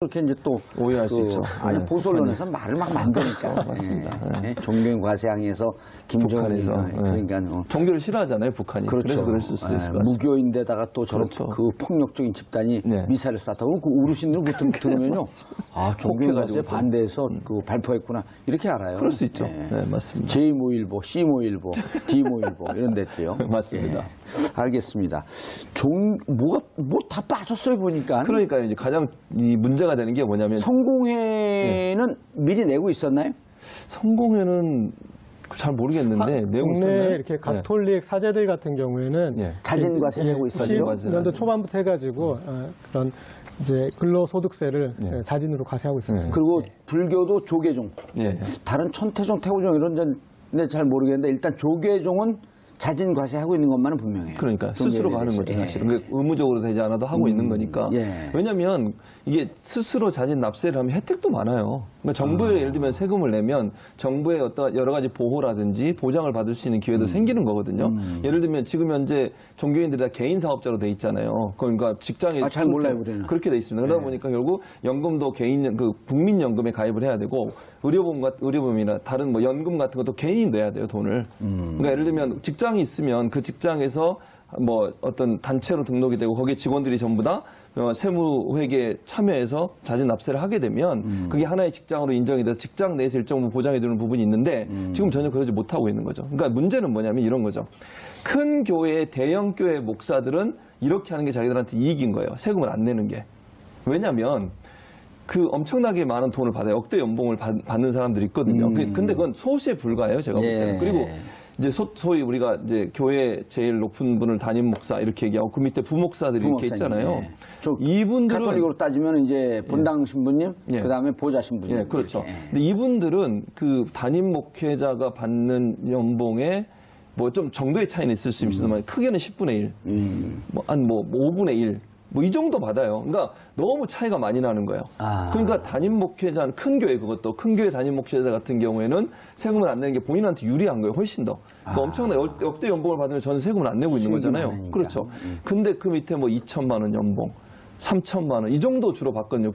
그렇게 이제 또 오해할 수 있죠. 아니 네, 보수 언론에서 말을 막 만드니까 맞습니다. 네. 종교인 과세항에서 김정은에서 북한에서, 그러니까 종교를 싫어하잖아요, 북한이. 그렇죠. 그래서 그럴 수 있을 것 같습니다. 무교인데다가 또 저런 그렇죠. 그 폭력적인 집단이 네. 미사일을 쐈다고 그 어르신들 들으면요, 아 종교인 과세 반대해서 그 발표했구나 이렇게 알아요. 그럴 수 있죠. 네. 네, 맞습니다. J-모일보, C-모일보, D-모일보 이런 데도요. 맞습니다. 예. 알겠습니다. 뭐 다 빠졌어요 보니까. 그러니까 이제 가장 이 문제가 되는 게 뭐냐면 성공회는 미리 내고 있었나요? 성공회는 잘 모르겠는데 내용 국내 있었나요? 이렇게 가톨릭 사제들 같은 경우에는 예. 자진과세 내고 있었죠. 90년도 초반부터 해가지고 그런 이제 근로소득세를 예. 자진으로 과세하고 있었어요. 그리고 불교도 조계종, 예. 다른 천태종, 태고종 이런 데는 잘 모르겠는데 일단 조계종은 자진 과세하고 있는 것만은 분명해요. 그러니까 스스로가 하는 거죠, 사실은. 그게 의무적으로 되지 않아도 하고 있는 거니까. 예. 왜냐하면 이게 스스로 자진 납세를 하면 혜택도 많아요. 그러니까 정부에 예를 들면 세금을 내면 정부의 어떤 여러 가지 보호라든지 보장을 받을 수 있는 기회도 생기는 거거든요. 예를 들면 지금 현재 종교인들이 다 개인 사업자로 돼 있잖아요. 그러니까 직장에 잘 몰라요, 우리는. 그렇게 돼 있습니다. 그러다 보니까 결국 연금도 개인 그 국민연금에 가입을 해야 되고 의료보험이나 다른 뭐 연금 같은 것도 개인이 내야 돼요, 돈을. 그러니까 예를 들면 직장이 있으면 그 직장에서 뭐 어떤 단체로 등록이 되고 거기에 직원들이 전부 다 세무회계에 참여해서 자진 납세를 하게 되면 그게 하나의 직장으로 인정이 돼서 직장 내에서 일정 부분 보장해 주는 부분이 있는데 지금 전혀 그러지 못하고 있는 거죠. 그러니까 문제는 뭐냐면 이런 거죠. 큰 교회, 대형 교회 목사들은 이렇게 하는 게 자기들한테 이익인 거예요. 세금을 안 내는 게. 왜냐하면 그 엄청나게 많은 돈을 받아요. 억대 연봉을 받는 사람들이 있거든요. 근데 그건 소수에 불과해요, 제가 볼 때는. 그리고 이제 소위 우리가 이제 교회 제일 높은 분을 담임 목사 이렇게 얘기하고 그 밑에 부목사들이 이렇게 있잖아요. 이분들은 가톨릭으로 따지면 이제 본당 신부님, 예. 그다음에 보좌 신부님. 예, 그렇죠. 이렇게. 근데 이분들은 그 담임 목회자가 받는 연봉에 뭐 좀 정도의 차이는 있을 수 있지만 크게는 10분의 1, 한 5분의 1. 뭐 이 정도 받아요. 그러니까 너무 차이가 많이 나는 거예요. 그러니까 담임 목회자는 큰 교회 그것도 큰 교회 담임 목회자 같은 경우에는 세금을 안 내는 게 본인한테 유리한 거예요. 훨씬 더. 그러니까 엄청난 역대 연봉을 받으면 저는 세금을 안 내고 있는 거잖아요. 많으니까. 그렇죠. 근데 그 밑에 뭐 2천만 원 연봉, 3천만 원 이 정도 주로 받거든요.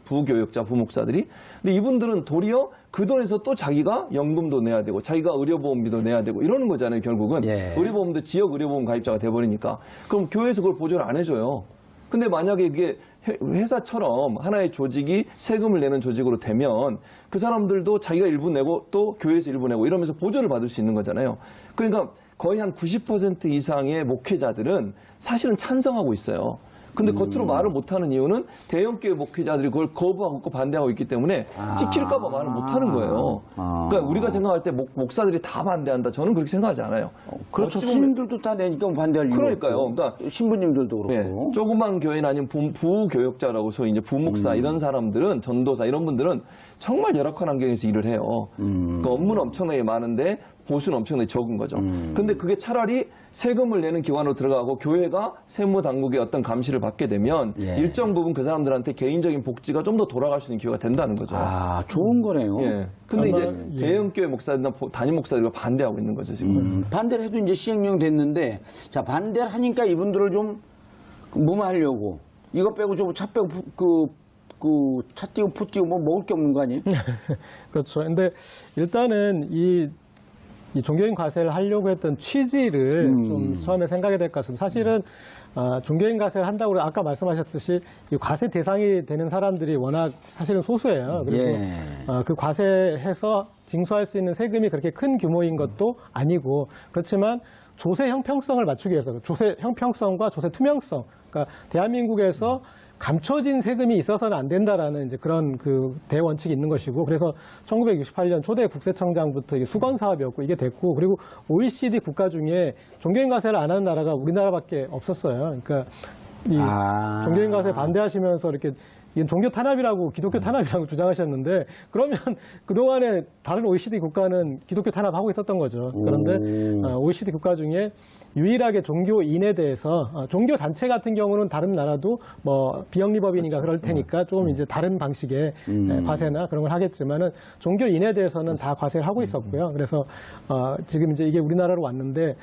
부교육자, 부목사들이. 근데 이분들은 도리어 그 돈에서 또 자기가 연금도 내야 되고 자기가 의료보험비도 내야 되고 이러는 거잖아요. 결국은. 예. 의료보험도 지역 의료보험 가입자가 돼버리니까. 그럼 교회에서 그걸 보조를 안 해줘요. 근데 만약에 이게 회사처럼 하나의 조직이 세금을 내는 조직으로 되면 그 사람들도 자기가 일부 내고 또 교회에서 일부 내고 이러면서 보조를 받을 수 있는 거잖아요. 그러니까 거의 한 90% 이상의 목회자들은 사실은 찬성하고 있어요. 근데 겉으로 말을 못하는 이유는 대형교회 목회자들이 그걸 거부하고 반대하고 있기 때문에 찍힐까 봐 말을 못하는 거예요. 그러니까 우리가 생각할 때 목사들이 다 반대한다. 저는 그렇게 생각하지 않아요. 그렇죠. 스님들도 다 내니까 반대할 이유가 그러니까요. 없고. 그러니까 신부님들도 그렇고. 네, 조그만 교회는 아니면 부교역자라고 소위 이제 부목사 이런 사람들은 전도사 이런 분들은 정말 열악한 환경에서 일을 해요. 그러니까 업무는 엄청나게 많은데 보수는 엄청나게 적은 거죠. 근데 그게 차라리 세금을 내는 기관으로 들어가고 교회가 세무당국의 어떤 감시를 받게 되면 일정 부분 그 사람들한테 개인적인 복지가 좀 더 돌아갈 수 있는 기회가 된다는 거죠. 좋은 거네요. 예. 근데 이제 대형교회 목사들이나 담임 목사들이 반대하고 있는 거죠, 지금. 반대를 해도 이제 시행령 됐는데, 자, 반대를 하니까 이분들을 좀 무마하려고. 이거 빼고 좀 차 빼고 차 띄고 포 띄고 뭐 먹을 게 없는 거 아니에요? 그렇죠. 근데 일단은 이 종교인 과세를 하려고 했던 취지를 좀 처음에 생각해야 될 것 같습니다. 사실은 종교인 과세를 한다고 아까 말씀하셨듯이 이 과세 대상이 되는 사람들이 워낙 사실은 소수예요. 그리고 그 과세해서 징수할 수 있는 세금이 그렇게 큰 규모인 것도 아니고, 그렇지만 조세 형평성을 맞추기 위해서 조세 형평성과 조세 투명성, 그러니까 대한민국에서 감춰진 세금이 있어서는 안 된다라는 이제 그런 그 대원칙이 있는 것이고, 그래서 1968년 초대 국세청장부터 이게 수건 사업이었고 이게 됐고, 그리고 OECD 국가 중에 종교인 과세를 안 하는 나라가 우리나라밖에 없었어요. 그러니까 이 종교인 과세 반대하시면서 이렇게 이건 종교 탄압이라고 기독교 탄압이라고 주장하셨는데, 그러면 그동안에 다른 OECD 국가는 기독교 탄압하고 있었던 거죠. 그런데 OECD 국가 중에 유일하게 종교인에 대해서 종교 단체 같은 경우는 다른 나라도 뭐 비영리법인인가 그럴 테니까 조금 이제 다른 방식의 과세나 그런 걸 하겠지만은 종교인에 대해서는 다 과세를 하고 있었고요. 그래서 지금 이제 이게 우리나라로 왔는데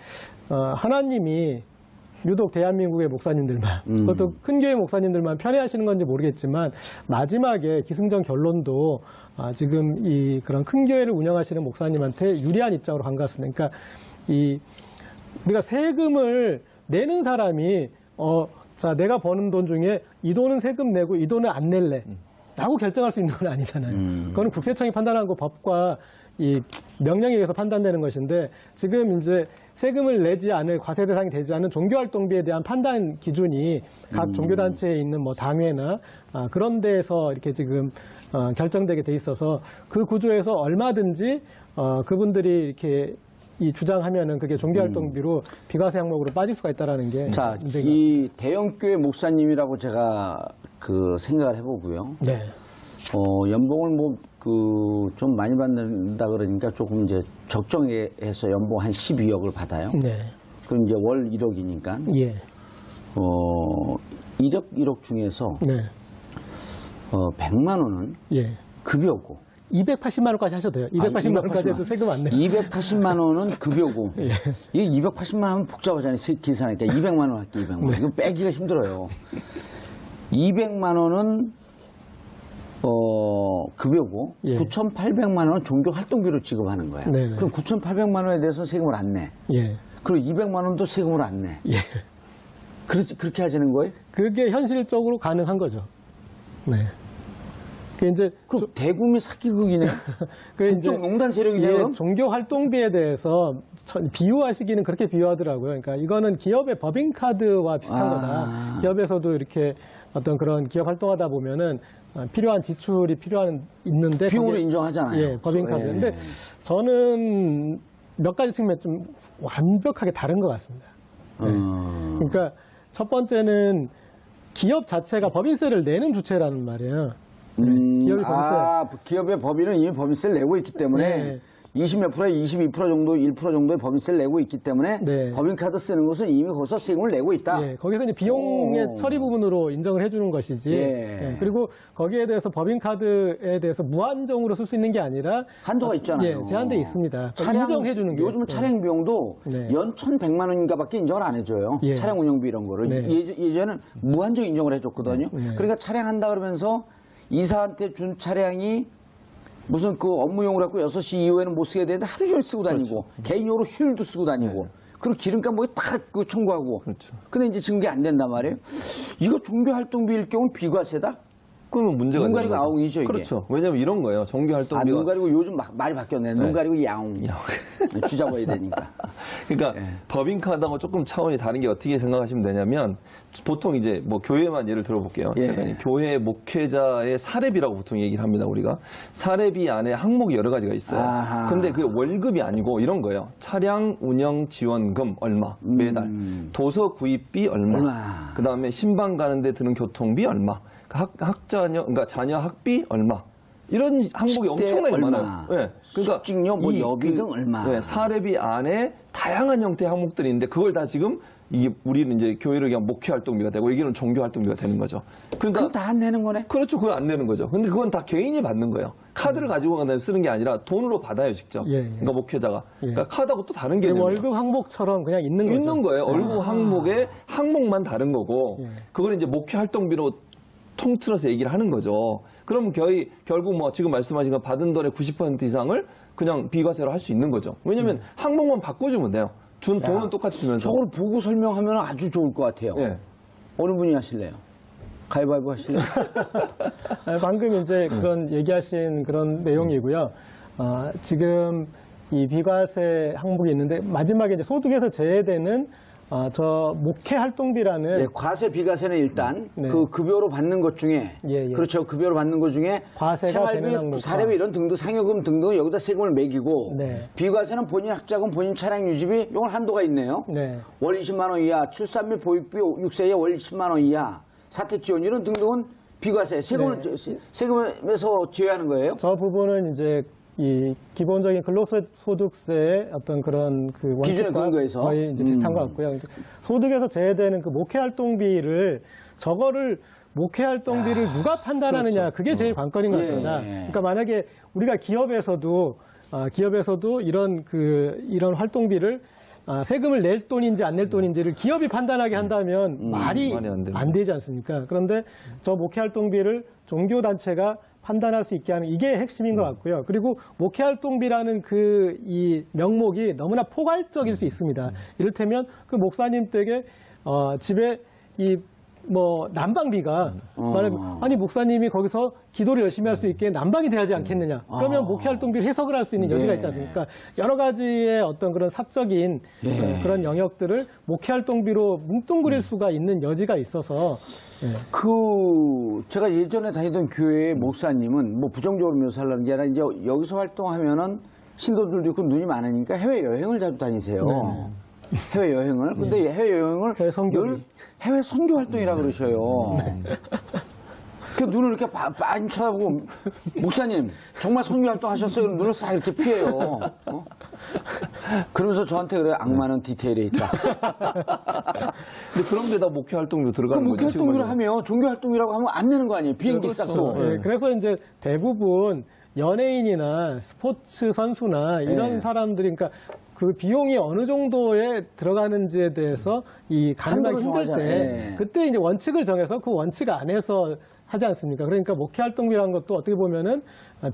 하나님이 유독 대한민국의 목사님들만, 그것도 큰 교회 목사님들만 편애하시는 건지 모르겠지만 마지막에 기승전 결론도 지금 이 그런 큰 교회를 운영하시는 목사님한테 유리한 입장으로 간 것 같습니다. 그러니까 우리가 세금을 내는 사람이 자, 내가 버는 돈 중에 이 돈은 세금 내고 이 돈은 안 낼래 라고 결정할 수 있는 건 아니잖아요. 그거는 국세청이 판단하는 거 법과 이 명령에 의해서 판단되는 것인데 지금 이제 세금을 내지 않을 과세 대상이 되지 않은 종교활동비에 대한 판단 기준이 각 종교단체에 있는 뭐 당회나 그런 데에서 이렇게 지금 결정되게 돼 있어서 그 구조에서 얼마든지 그분들이 이렇게 이 주장하면은 그게 종교활동비로 비과세 항목으로 빠질 수가 있다라는 게 자, 문제인 것 이 대형교회 목사님이라고 제가 그 생각을 해보고요. 네. 연봉을 좀 많이 받는다 그러니까 조금 이제 적정해서 연봉 한 12억을 받아요. 네. 그럼 이제 월 1억이니까. 예. 1억 중에서 네. 100만 원은 예. 급여고. 280만 원까지 하셔도 돼요. 280만 원까지 해도 세금 안 내요. 280만 원은 급여고. 예. 이게 280만 원은 복잡하잖아요. 계산하니까 200만 원 할게 200만 원. 네. 이거 빼기가 힘들어요. 200만 원은 급여고 예. 9,800만 원은 종교 활동비로 지급하는 거야. 네네. 그럼 9,800만 원에 대해서 세금을 안 내. 예. 그리고 200만 원도 세금을 안 내. 예. 그렇게 하자는 거예요? 그게 현실적으로 가능한 거죠. 네. 그 이제 그럼 대국민 사기극이네. 그 이제 국정농단 세력이네. 예, 그럼? 종교 활동비에 대해서 비유하시기는 그렇게 비유하더라고요. 그러니까 이거는 기업의 법인카드와 비슷한 거다. 기업에서도 이렇게 어떤 그런 기업 활동하다 보면은 필요한 지출이 있는데 비용으로 거기에- 인정하잖아요. 예, 법인카드. 예. 근데 저는 몇 가지 측면 좀 완벽하게 다른 것 같습니다. 그러니까 첫 번째는 기업 자체가 법인세를 내는 주체라는 말이에요. 기업이 법인세. 기업의 법인은 이미 법인세를 내고 있기 때문에 네. 20몇 프로, 22% 정도, 1% 정도의 법인세를 내고 있기 때문에 네. 법인카드 쓰는 것은 이미 거기서 세금을 내고 있다. 예, 거기서 이제 비용의 오. 처리 부분으로 인정을 해주는 것이지. 예. 예, 그리고 거기에 대해서 법인카드에 대해서 무한정으로 쓸 수 있는 게 아니라 한도가 있잖아요. 예, 제한돼 있습니다. 인정해주는 게 요즘은 차량 비용도 네. 연 1,100만 원인가밖에 인정을 안 해줘요. 예. 차량 운영비 이런 거를. 네. 예전에는 무한정 인정을 해줬거든요. 네. 그러니까 차량 한다 그러면서 이사한테 준 차량이 무슨 그 업무용으로 갖고 6시 이후에는 못 쓰게 되는데 하루 종일 쓰고 다니고 개인용으로 휴일도 쓰고 다니고 그리고 기름값 뭐 다 그 청구하고. 그렇죠. 근데 이제 지금 그게 안 된단 말이에요. 이거 종교 활동비일 경우 비과세다? 그러면 문제가 눈 있는 가리고 거죠. 아웅이죠, 이게. 그렇죠. 왜냐면 이런 거예요. 종교 활동비가 눈 가리고 요즘 말이 바뀌었네. 눈 네. 가리고 야옹. 주잡아야 되니까. 그러니까 법인카드하고 조금 차원이 다른 게 어떻게 생각하시면 되냐면 보통 이제 뭐 교회만 예를 들어볼게요. 예. 제가 교회 목회자의 사례비라고 보통 얘기를 합니다. 우리가 사례비 안에 항목이 여러 가지가 있어요. 아하. 근데 그게 월급이 아니고 이런 거예요. 차량 운영 지원금 얼마 매달, 도서 구입비 얼마, 그 다음에 신방 가는데 드는 교통비 얼마, 그러니까 자녀 학비 얼마. 이런 항목이 식대 엄청나게 얼마, 많아요. 네. 숙직료, 뭐 여비 등 얼마. 네, 사례비 안에 다양한 형태의 항목들이 있는데 그걸 다 지금 우리는 이제 교회를 그냥 목회 활동비가 되고 여기는 종교 활동비가 되는 거죠. 그러니까 그럼 다 안 내는 거네? 그렇죠. 그건 안 내는 거죠. 근데 그건 다 개인이 받는 거예요. 카드를 가지고 가다 쓰는 게 아니라 돈으로 받아요, 직접. 예, 예. 그러니까 목회자가. 예. 그러니까 카드하고 또 다른 개념이에요. 월급 항목처럼 그냥 있는 거죠. 있는 거예요. 월급 항목에 항목만 다른 거고 예. 그걸 이제 목회 활동비로 통틀어서 얘기를 하는 거죠. 그럼 결국 뭐 지금 말씀하신 거 받은 돈의 90% 이상을 그냥 비과세로 할 수 있는 거죠. 왜냐면 항목만 바꿔주면 돼요. 준 돈은 똑같이 주면서. 저걸 보고 설명하면 아주 좋을 것 같아요. 예. 어느 분이 하실래요? 가위바위보 하실래요? 방금 이제 그런 얘기하신 그런 내용이고요. 지금 이 비과세 항목이 있는데 마지막에 이제 소득에서 제외되는 저 목회 활동비라는 예, 과세 비과세는 일단 네. 그 급여로 받는 것 중에 예, 예. 그렇죠. 급여로 받는 것 중에 과세가 되는 생활비, 항목과. 사례비 이런 등등 상여금 등등 여기다 세금을 매기고 네. 비과세는 본인 학자금, 본인 차량 유지비 이건 한도가 있네요. 네. 월 20만 원 이하, 출산 및 보육비 6세에 월 20만 원 이하, 사택 지원 이런 등등은 비과세 세금을 네. 세금에서 제외하는 거예요. 저 부분은 이제 이 기본적인 근로소득세의 어떤 그런 그 기준에 원칙과 근거해서. 거의 이제 비슷한 것 같고요. 소득에서 제외되는 그 목회 활동비를 저거를 목회 활동비를 누가 판단하느냐 그게 제일 관건인 것 같습니다. 예. 그러니까 만약에 우리가 기업에서도 이런 활동비를 세금을 낼 돈인지 안 낼 돈인지를 기업이 판단하게 한다면 말이 말이 안 되는 안 되지 않습니까? 그런데 저 목회활동비를 종교단체가 판단할 수 있게 하는 이게 핵심인 것 같고요. 그리고 목회활동비라는 이 명목이 너무나 포괄적일 수 있습니다. 이를테면 그 목사님 댁에 집에 난방비가 말하면 아니 목사님이 거기서 기도를 열심히 할 수 있게 난방이 돼야지 않겠느냐. 그러면 목회활동비를 해석을 할 수 있는 여지가 있지 않습니까? 여러 가지의 어떤 그런 사적인 그런 영역들을 목회활동비로 뭉뚱그릴 수가 있는 여지가 있어서 제가 예전에 다니던 교회의 목사님은 뭐 부정적으로 묘사하려는 게 아니라 이제 여기서 활동하면은 신도들도 있고 눈이 많으니까 해외 여행을 자주 다니세요. 해외 여행을. 근데 해외 여행을 해외 선교비. 늘 해외 선교 활동이라 그러셔요. 그 눈을 이렇게 많이 쳐다보고 목사님 정말 선교 활동 하셨어요? 그럼 눈을 싹 이렇게 피해요. 그러면서 저한테 그래요. 악마는 디테일에 있다. 근데 그런 데다 목회 활동도 그 들어가는 목회 거죠. 활동이라 하면 종교 활동이라고 하면 안 내는 거 아니에요? 비행기 쌌어. 그래서 이제 대부분 연예인이나 스포츠 선수나 이런 사람들이 그러니까 그 비용이 어느 정도에 들어가는지에 대해서 이 가늠하기 한도를 힘들 때 정하잖아요. 그때 이제 원칙을 정해서 그 원칙 안에서 하지 않습니까? 그러니까 목회 활동비라는 것도 어떻게 보면은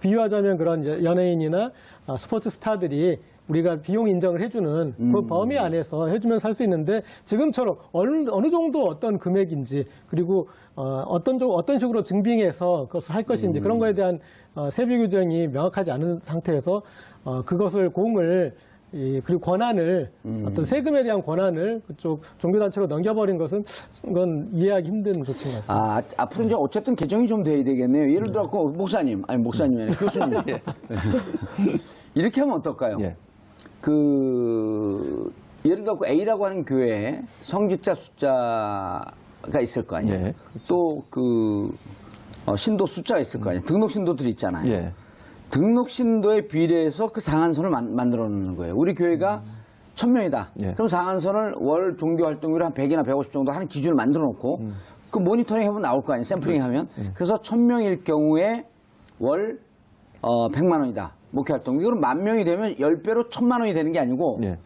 비유하자면 그런 이제 연예인이나 스포츠 스타들이 우리가 비용 인정을 해주는 그 범위 안에서 해주면 살 수 있는데 지금처럼 어느 정도 어떤 금액인지 그리고 어떤 식으로 증빙해서 그것을 할 것인지 그런 거에 대한 세부 규정이 명확하지 않은 상태에서 그것을 그리고 권한을 어떤 세금에 대한 권한을 그쪽 종교단체로 넘겨버린 것은 이건 이해하기 힘든 조치인 것 같습니다. 앞으로 이제 어쨌든 개정이 좀 돼야 되겠네요. 예를 들어 목사님이 아니라 교수님 이렇게 하면 어떨까요? 예. 예를 들어 A라고 하는 교회에 성직자 숫자가 있을 거 아니에요. 예. 또 신도 숫자가 있을 거 아니에요. 등록 신도들이 있잖아요. 예. 등록 신도에 비례해서 그 상한선을 만들어 놓는 거예요. 우리 교회가 1000명이다. 예. 그럼 상한선을 월 종교 활동률 한 100이나 150 정도 하는 기준을 만들어 놓고 그 모니터링 하면 나올 거 아니에요. 샘플링 하면. 그래서 1000명일 경우에 월 100만 원이다. 목회 활동비. 그럼 10,000명이 되면 10배로 1000만 원이 되는 게 아니고 예.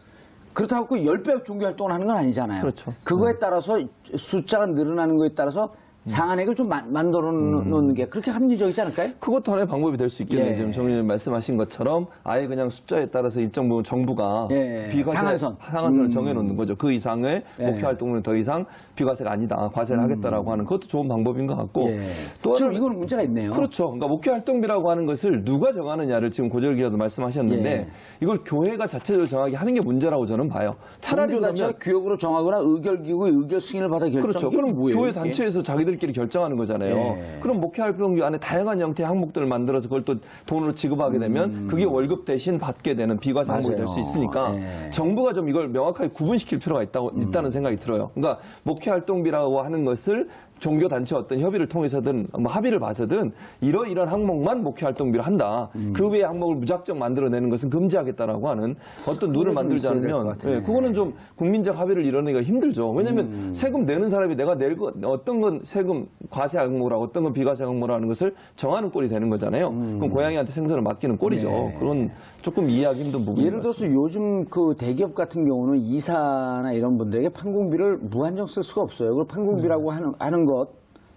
그렇다고 10배 종교 활동을 하는 건 아니잖아요. 그렇죠. 그거에 따라서 숫자가 늘어나는 거에 따라서 상한액을 좀 만들어 놓는 게 그렇게 합리적이지 않을까요? 그것도 하나의 방법이 될 수 있겠네요. 예. 지금 정의님 말씀하신 것처럼 아예 그냥 숫자에 따라서 일정 부분 정부가 예. 비과세 상한선을 정해놓는 거죠. 그 이상의 예. 목표 활동은 더 이상 비과세가 아니다. 과세를 하겠다라고 하는 그것도 좋은 방법인 것 같고. 예. 또 지금 하나는- 이거는 문제가 있네요. 그렇죠. 그러니까 목회 활동비라고 하는 것을 누가 정하느냐를 지금 고절기라도 말씀하셨는데 예. 이걸 교회가 자체적으로 정하게 하는 게 문제라고 저는 봐요. 차라리 종교단체가 그러면 규역으로 정하거나 의결기구의 의결 승인을 받아 결정. 그렇죠. 이게 그럼 뭐예요, 교회 이게? 단체에서 자기들끼리 결정하는 거잖아요. 예. 그럼 목회 활동비 안에 다양한 형태의 항목들을 만들어서 그걸 또 돈으로 지급하게 되면 그게 월급 대신 받게 되는 비과세 항목이 될 수 맞아요. 있으니까 예. 정부가 좀 이걸 명확하게 구분시킬 필요가 있다는 생각이 들어요. 그러니까 목회 활동비라고 하는 것을 종교단체 어떤 협의를 통해서든 뭐 합의를 봐서든 이런 항목만 목회 활동비로 한다. 그 외의 항목을 무작정 만들어내는 것은 금지하겠다라고 하는 어떤 룰을 만들지 있어야 될것 않으면 같으네. 그거는 좀 국민적 합의를 이뤄내기가 힘들죠. 왜냐하면 세금 내는 사람이 내가 낼 거 어떤 건 세금 과세 항목이라고 어떤 건 비과세 항목이라는 것을 정하는 꼴이 되는 거잖아요. 그럼 고양이한테 생선을 맡기는 꼴이죠. 네. 그런 조금 이해하기 힘든 부분이 예를 들어서 요즘 그 대기업 같은 경우는 이사나 이런 분들에게 판공비를 무한정 쓸 수가 없어요. 그 판공비라고 하는 것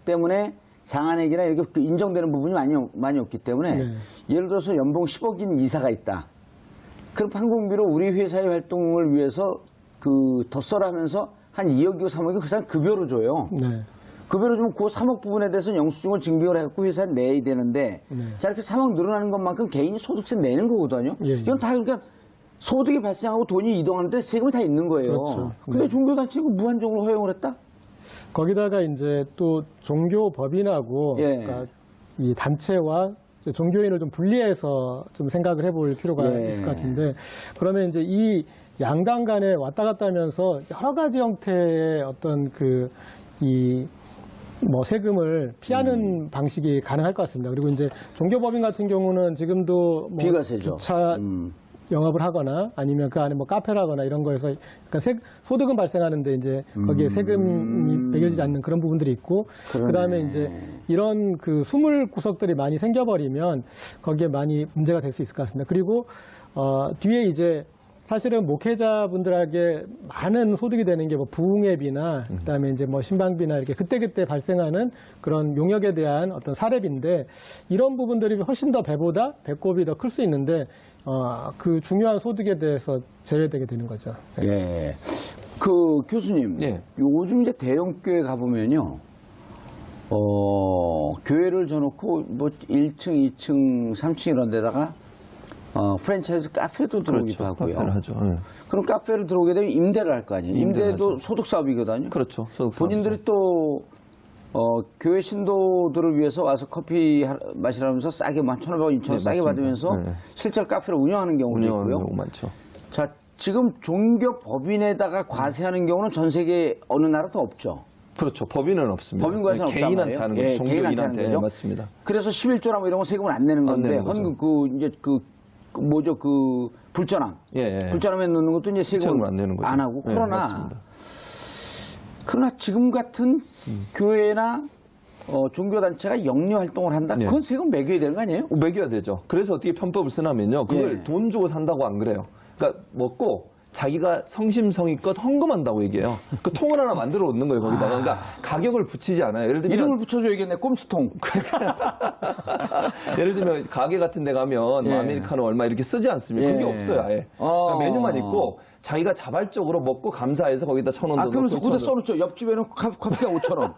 때문에 상한액이나 이렇게 인정되는 부분이 많이 없기 때문에 예를 들어서 연봉 10억인 이사가 있다. 그럼 판공비로 우리 회사의 활동을 위해서 더 써라 하면서 한 2억이고 3억이 그 사람 급여로 줘요. 네. 급여로 주면 그 3억 부분에 대해서 영수증을 증빙을 해갖고 회사에 내야 되는데 자 이렇게 3억 늘어나는 것만큼 개인이 소득세 내는 거거든요. 예. 이건 다 그러니까 소득이 발생하고 돈이 이동하는데 세금이 다 있는 거예요. 그렇죠. 근데 종교단체가 무한정으로 허용을 했다? 거기다가 이제 또 종교법인하고 예. 그러니까 이 단체와 종교인을 좀 분리해서 좀 생각을 해볼 필요가 예. 있을 것 같은데 그러면 이제 이 양당 간에 왔다 갔다 하면서 여러 가지 형태의 어떤 세금을 피하는 방식이 가능할 것 같습니다. 그리고 이제 종교법인 같은 경우는 지금도 뭐 비과세죠. 주차 영업을 하거나 아니면 그 안에 뭐 카페라거나 이런 거에서 그러니까 소득은 발생하는데 이제 거기에 세금이 매겨지지 않는 그런 부분들이 있고 그다음에 이제 이런 수물 구석들이 많이 생겨버리면 거기에 많이 문제가 될 수 있을 것 같습니다. 그리고 뒤에 이제 사실은 목회자분들에게 많은 소득이 되는 게 뭐 부흥회비나 그다음에 이제 뭐 신방비나 이렇게 그때그때 발생하는 그런 용역에 대한 어떤 사례비인데 이런 부분들이 훨씬 더 배꼽이 더 클 수 있는데 그 중요한 소득에 대해서 제외되게 되는 거죠. 예. 그 교수님, 예. 요즘 이제 대형 교회 가보면요, 교회를 져놓고 뭐 1층, 2층, 3층 이런 데다가 프랜차이즈 카페도 들어오기도 하고요. 카페를 하죠. 예. 그럼 카페를 들어오게 되면 임대를 할 거 아니에요. 임대를 임대도 하죠. 소득 사업이거든요. 그렇죠. 소득 본인들이 또 교회 신도들을 위해서 와서 커피 마시라면서 싸게 1,500원, 2,000원 네, 싸게 맞습니다. 받으면서 네. 실제로 카페를 운영하는 경우도 운영하는 있고요. 경우 많죠. 자, 지금 종교 법인에다가 과세하는 경우는 전 세계 어느 나라도 없죠. 그렇죠. 법인은 없습니다. 법인 과세는 없단 개인한테 말이에요. 하는 거죠. 예, 개인한테 하는 종교인한테. 거죠. 맞습니다. 그래서 11조나 뭐 이런 거 세금을 안 내는 건데 내는 거죠. 뭐죠 불전함. 예, 예. 불전함에 넣는 것도 이제 세금을 안 내는 거죠. 안 하고 예, 그러나 맞습니다. 지금 같은 교회나 종교단체가 영리 활동을 한다. 예. 그건 세금 매겨야 되는 거 아니에요? 매겨야 되죠. 그래서 어떻게 편법을 쓰냐면요. 그걸 예. 돈 주고 산다고 안 그래요. 그러니까 먹고 자기가 성심성의껏 헌금한다고 얘기해요. 그 통을 하나 만들어 놓는 거예요, 거기다가. 그러니까 가격을 붙이지 않아요. 예를 들면 이름을 붙여줘야겠네. 꼼수통. 예를 들면 가게 같은 데 가면 뭐 예. 아메리카노 얼마 이렇게 쓰지 않습니까? 그게 예. 없어요, 아예. 그러니까 메뉴만 있고 자기가 자발적으로 먹고 감사해서 거기다 1,000원도 그러면서 넣고 거기다 써놓죠. 옆집에는 커피가 5,000원.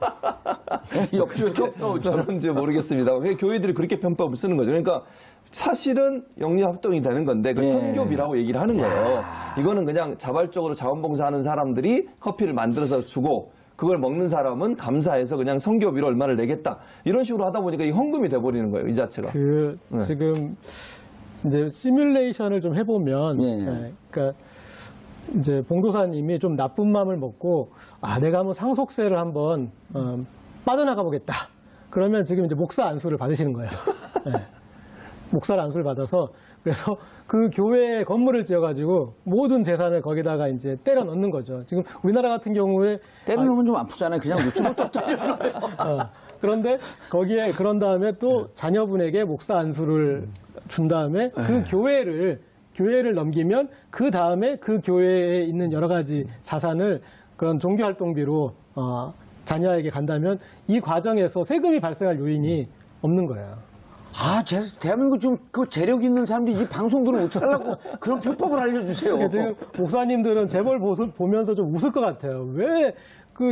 옆집에 커피가 5,000원. 저는지 모르겠습니다. 왜 교회들이 그렇게 편법을 쓰는 거죠? 그러니까 사실은 영리합동이 되는 건데 그 예. 선교비라고 얘기를 하는 거예요. 이거는 그냥 자발적으로 자원봉사하는 사람들이 커피를 만들어서 주고 그걸 먹는 사람은 감사해서 그냥 선교비로 얼마를 내겠다. 이런 식으로 하다 보니까 이 헌금이 돼버리는 거예요, 이 자체가. 지금 이제 시뮬레이션을 좀 해보면, 예. 그러니까 이제 봉도사님이 좀 나쁜 마음을 먹고 내가 한번 상속세를 한번 빠져나가 보겠다. 그러면 지금 이제 목사 안수를 받으시는 거예요. 예. 목사 안수를 받아서 그래서 그 교회 건물을 지어가지고 모든 재산을 거기다가 이제 때려 넣는 거죠. 지금 우리나라 같은 경우에 때리면 좀 아프잖아요. 그냥 놓지 못했잖아요. 그런데 거기에 그런 다음에 또 자녀분에게 목사 안수를 준 다음에 그 교회를 넘기면 그 다음에 그 교회에 있는 여러 가지 자산을 그런 종교 활동비로 자녀에게 간다면 이 과정에서 세금이 발생할 요인이 없는 거예요. 대한민국 좀 그 재력 있는 사람들이 이 방송 들으면 어떡하려고 그런 편법을 알려주세요. 그러니까 지금 목사님들은 재벌 보면서 좀 웃을 것 같아요. 왜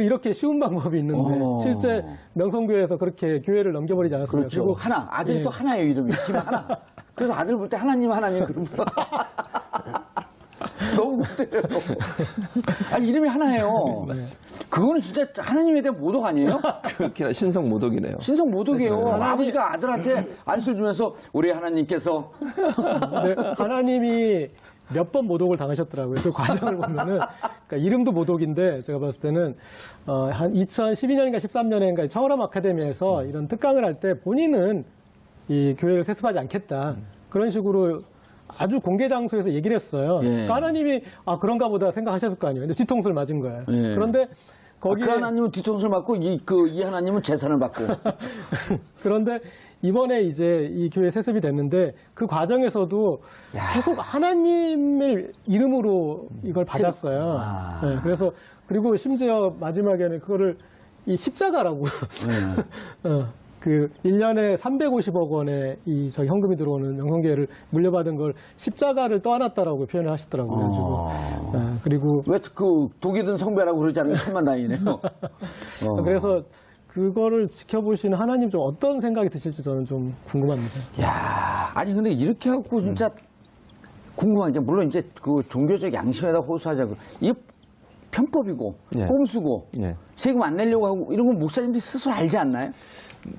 이렇게 쉬운 방법이 있는데 실제 명성교회에서 그렇게 교회를 넘겨버리지 않았습니까? 그렇죠. 그리고 하나. 아들이 또 하나예요, 이름이. 팀 하나. 그래서 아들 볼 때 하나님 그러면. 너무 못 때려요. 이름이 하나예요. 그거는 진짜 하나님에 대한 모독 아니에요? 그렇게 신성 모독이네요. 신성 모독이에요. 아버지가 아들한테 안수를 주면서 우리 하나님께서 네, 하나님이 몇 번 모독을 당하셨더라고요. 그 과정을 보면은 그러니까 이름도 모독인데 제가 봤을 때는 한 2012년인가 13년인가 청월함 아카데미에서 이런 특강을 할 때 본인은 이 교회를 세습하지 않겠다 그런 식으로 아주 공개 장소에서 얘기를 했어요. 예. 그러니까 하나님이 그런가 보다 생각하셨을 거 아니에요. 근데 뒤통수를 맞은 거예요. 예. 그런데 거기에 그 하나님은 뒤통수를 맞고 이 하나님은 재산을 받고. 그런데 이번에 이제 이 교회 세습이 됐는데 그 과정에서도 계속 하나님의 이름으로 이걸 받았어요. 네, 그리고 심지어 마지막에는 그거를 이 십자가라고 그 1년에 350억 원의 저 현금이 들어오는 명성교회를 물려받은 걸 십자가를 떠안았다라고 표현을 하시더라고요. 그리고 왜 독이 든 성배라고 그러지 않은 게 천만다행이네요. 그래서 그거를 지켜보시는 하나님 좀 어떤 생각이 드실지 저는 좀 궁금합니다. 근데 이렇게 하고 진짜 궁금한 게 물론 이제 그 종교적 양심에다 호소하자고 이게 편법이고 예. 꼼수고 예. 세금 안 내려고 하고 이런 건 목사님들이 스스로 알지 않나요?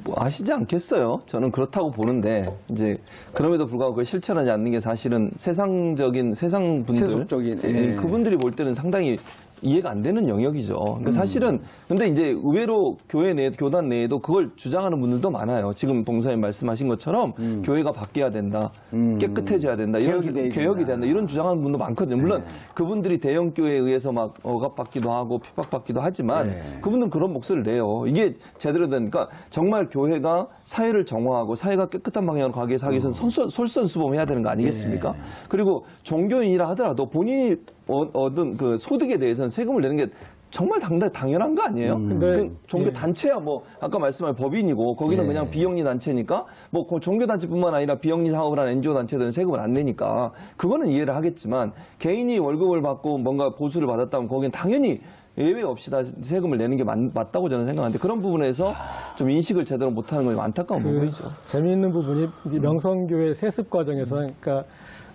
뭐 아시지 않겠어요? 저는 그렇다고 보는데 이제 그럼에도 불구하고 그걸 실천하지 않는 게 사실은 세상 분들, 세속적인, 예. 그분들이 볼 때는 상당히 이해가 안 되는 영역이죠. 그러니까 사실은 근데 이제 의외로 교회 내 교단 내에도 그걸 주장하는 분들도 많아요. 지금 봉사님 말씀하신 것처럼 교회가 바뀌어야 된다, 깨끗해져야 된다, 이런 개혁이 된다 이런 주장하는 분도 많거든요. 물론 그분들이 대형 교회에 의해서 막 억압받기도 하고 핍박받기도 하지만 그분들은 그런 목소리를 내요. 이게 제대로 된 그러니까 정말 교회가 사회를 정화하고 사회가 깨끗한 방향으로 가기 위해서 솔선수범해야 되는 거 아니겠습니까? 그리고 종교인이라 하더라도 본인이 얻은 그 소득에 대해서는 세금을 내는 게 정말 당연한 거 아니에요? 근데 종교 단체야 뭐 아까 말씀한 법인이고 거기는 그냥 비영리 단체니까 뭐 종교 단체뿐만 아니라 비영리 사업을 하는 NGO 단체들은 세금을 안 내니까 그거는 이해를 하겠지만 개인이 월급을 받고 뭔가 보수를 받았다면 거기는 당연히 예외 없이 다 세금을 내는 게 맞다고 저는 생각하는데 그런 부분에서 좀 인식을 제대로 못하는 건 안타까운 부분이죠. 재미있는 부분이 이 명성교회 세습 과정에서 그러니까